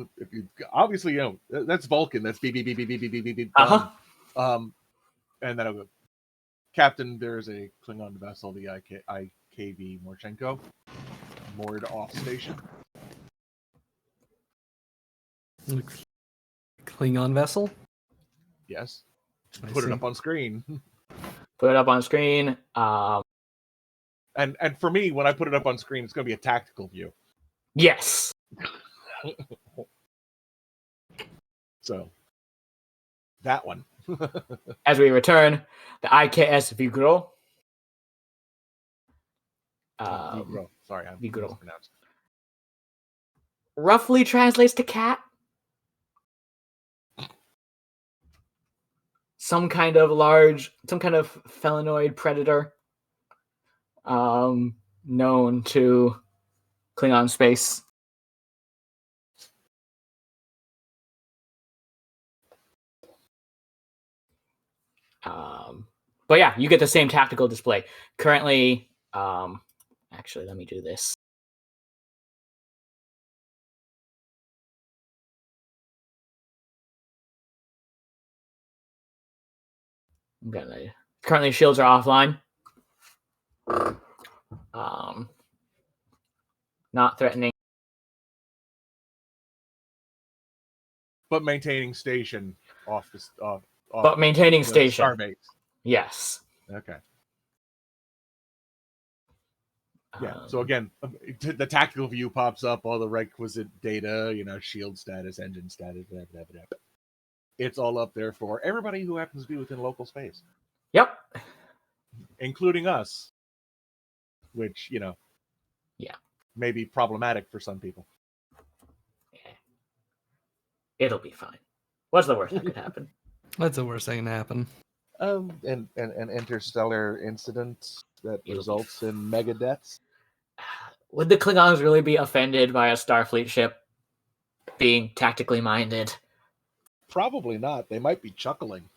Obviously, that's Vulcan. That's beep beep beep beep beep beep beep beep. And then I'll go. Captain, there is a Klingon vessel, the IKV Morchenko, moored off station. Klingon vessel? Yes. I Put it see. up on screen. Put it up on screen. And for me, when I put it up on screen, it's going to be a tactical view. Yes. So that one. As we return, the IKS Vigro. Vigro. Sorry, I'm Vigro. mispronounced. Roughly translates to cat. Some kind of felinoid predator known to Klingon space. But yeah, you get the same tactical display. Currently, actually, let me do this. Currently, shields are offline. Not threatening. But maintaining station off the But maintaining the station. Starbase. Yes. Okay. Yeah. So again, the tactical view pops up, all the requisite data, shield status, engine status, blah, blah, blah, blah. It's all up there for everybody who happens to be within local space, Yep. including us, which, Yeah. may be problematic for some people. It'll be fine. What's the worst that could happen? That's the worst thing to happen. An interstellar incident that results in mega deaths. Would the Klingons really be offended by a Starfleet ship being tactically minded? Probably not. They might be chuckling,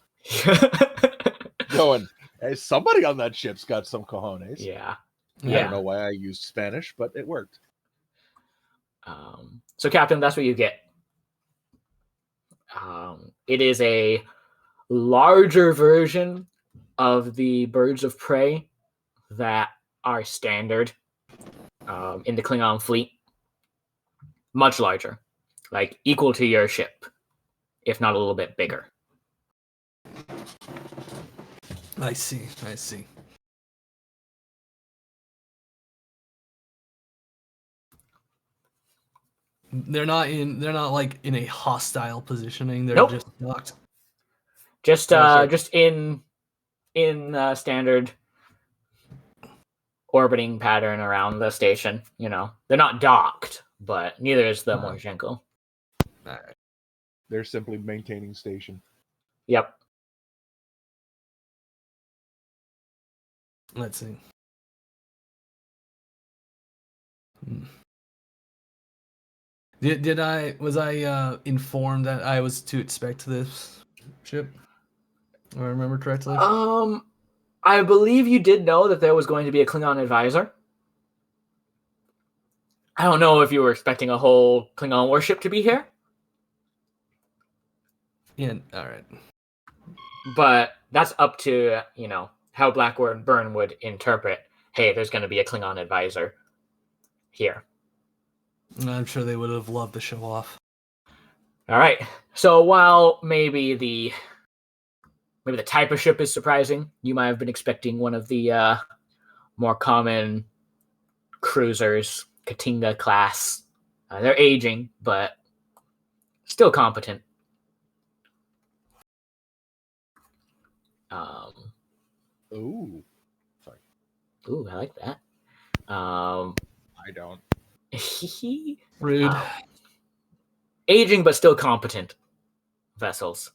going, "Hey, somebody on that ship's got some cojones." Yeah. I don't know why I used Spanish, but it worked. So, Captain, that's what you get. It is a larger version of the birds of prey that are standard in the Klingon fleet. Much larger, like equal to your ship, if not a little bit bigger. I see. They're not like in a hostile positioning. They're Nope. just knocked. Just in standard orbiting pattern around the station. They're not docked, but neither is the Morzhenko. Alright. They're simply maintaining station. Yep. Let's see. Was I informed that I was to expect this ship? If I remember correctly. I believe you did know that there was going to be a Klingon advisor. I don't know if you were expecting a whole Klingon warship to be here. Yeah, alright. But that's up to, how Blackburn would interpret, hey, there's going to be a Klingon advisor here. I'm sure they would have loved to show off. All right. So while maybe the type of ship is surprising, you might have been expecting one of the more common cruisers, Katinga class. They're aging, but still competent. Ooh. Sorry. Ooh, I like that. I don't. Rude. Aging but still competent vessels.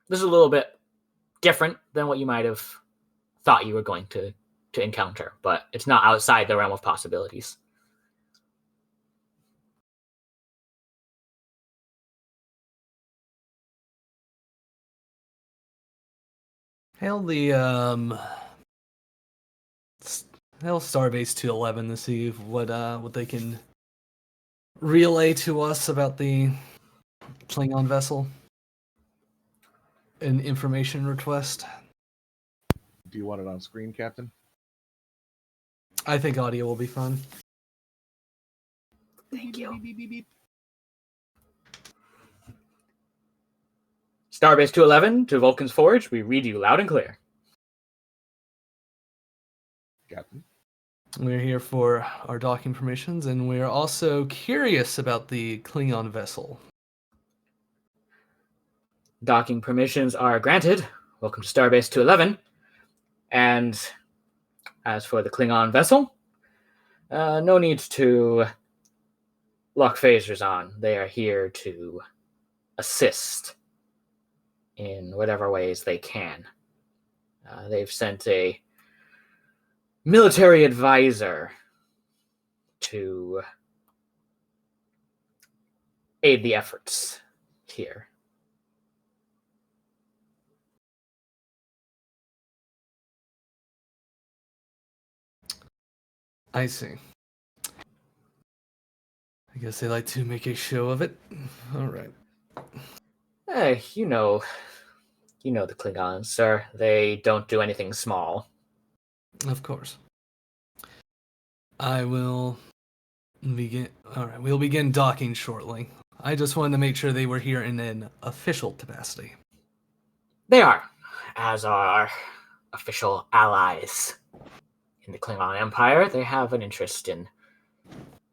This is a little bit different than what you might have thought you were going to encounter, but it's not outside the realm of possibilities. Hail the hail Starbase 211 to see what they can relay to us about the Klingon vessel. An information request. Do you want it on screen, Captain? I think audio will be fine. Thank you. Beep, beep, beep, beep. Starbase 211 to Vulcan's Forge, we read you loud and clear. Captain. We're here for our docking permissions, and we're also curious about the Klingon vessel. Docking permissions are granted. Welcome to Starbase 211. And as for the Klingon vessel, no need to lock phasers on. They are here to assist in whatever ways they can. They've sent a military advisor to aid the efforts here. I see. I guess they like to make a show of it. All right. Hey, you know the Klingons, sir. They don't do anything small. Of course. I will begin. All right, we'll begin docking shortly. I just wanted to make sure they were here in an official capacity. They are, as are our official allies in the Klingon Empire. They have an interest in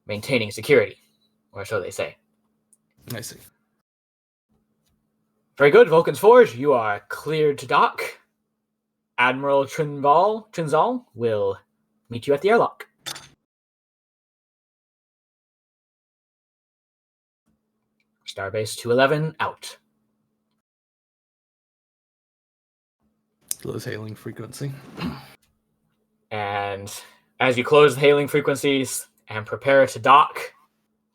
maintaining security, or so they say. I see. Very good, Vulcan's Forge. You are cleared to dock. Admiral Trinzal will meet you at the airlock. Starbase 211 out. Close hailing frequency. And as you close the hailing frequencies and prepare to dock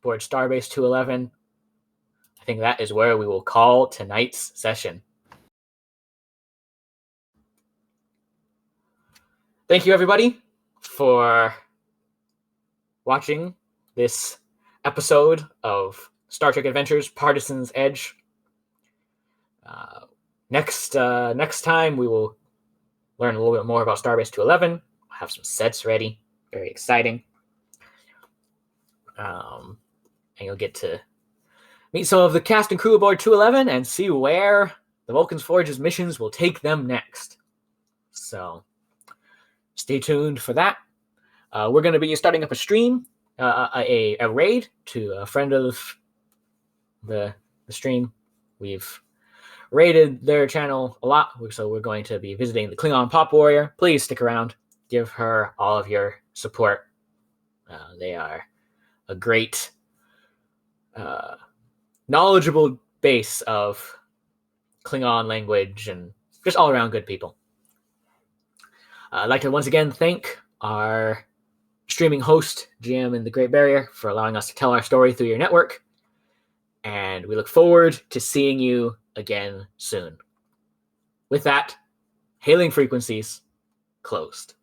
aboard Starbase 211, I think that is where we will call tonight's session. Thank you, everybody, for watching this episode of Star Trek Adventures Partisan's Edge. Next time, we will learn a little bit more about Starbase 211. Have some sets ready. Very exciting. And you'll get to meet some of the cast and crew aboard 211 and see where the Vulcan's Forge's missions will take them next. So stay tuned for that. We're going to be starting up a stream, a raid to a friend of the stream. We've raided their channel a lot, so we're going to be visiting the Klingon Pop Warrior. Please stick around. Give her all of your support. They are a great, knowledgeable base of Klingon language and just all around good people. I'd like to once again thank our streaming host, GM in the Great Barrier, for allowing us to tell our story through your network. And we look forward to seeing you again soon. With that, hailing frequencies closed.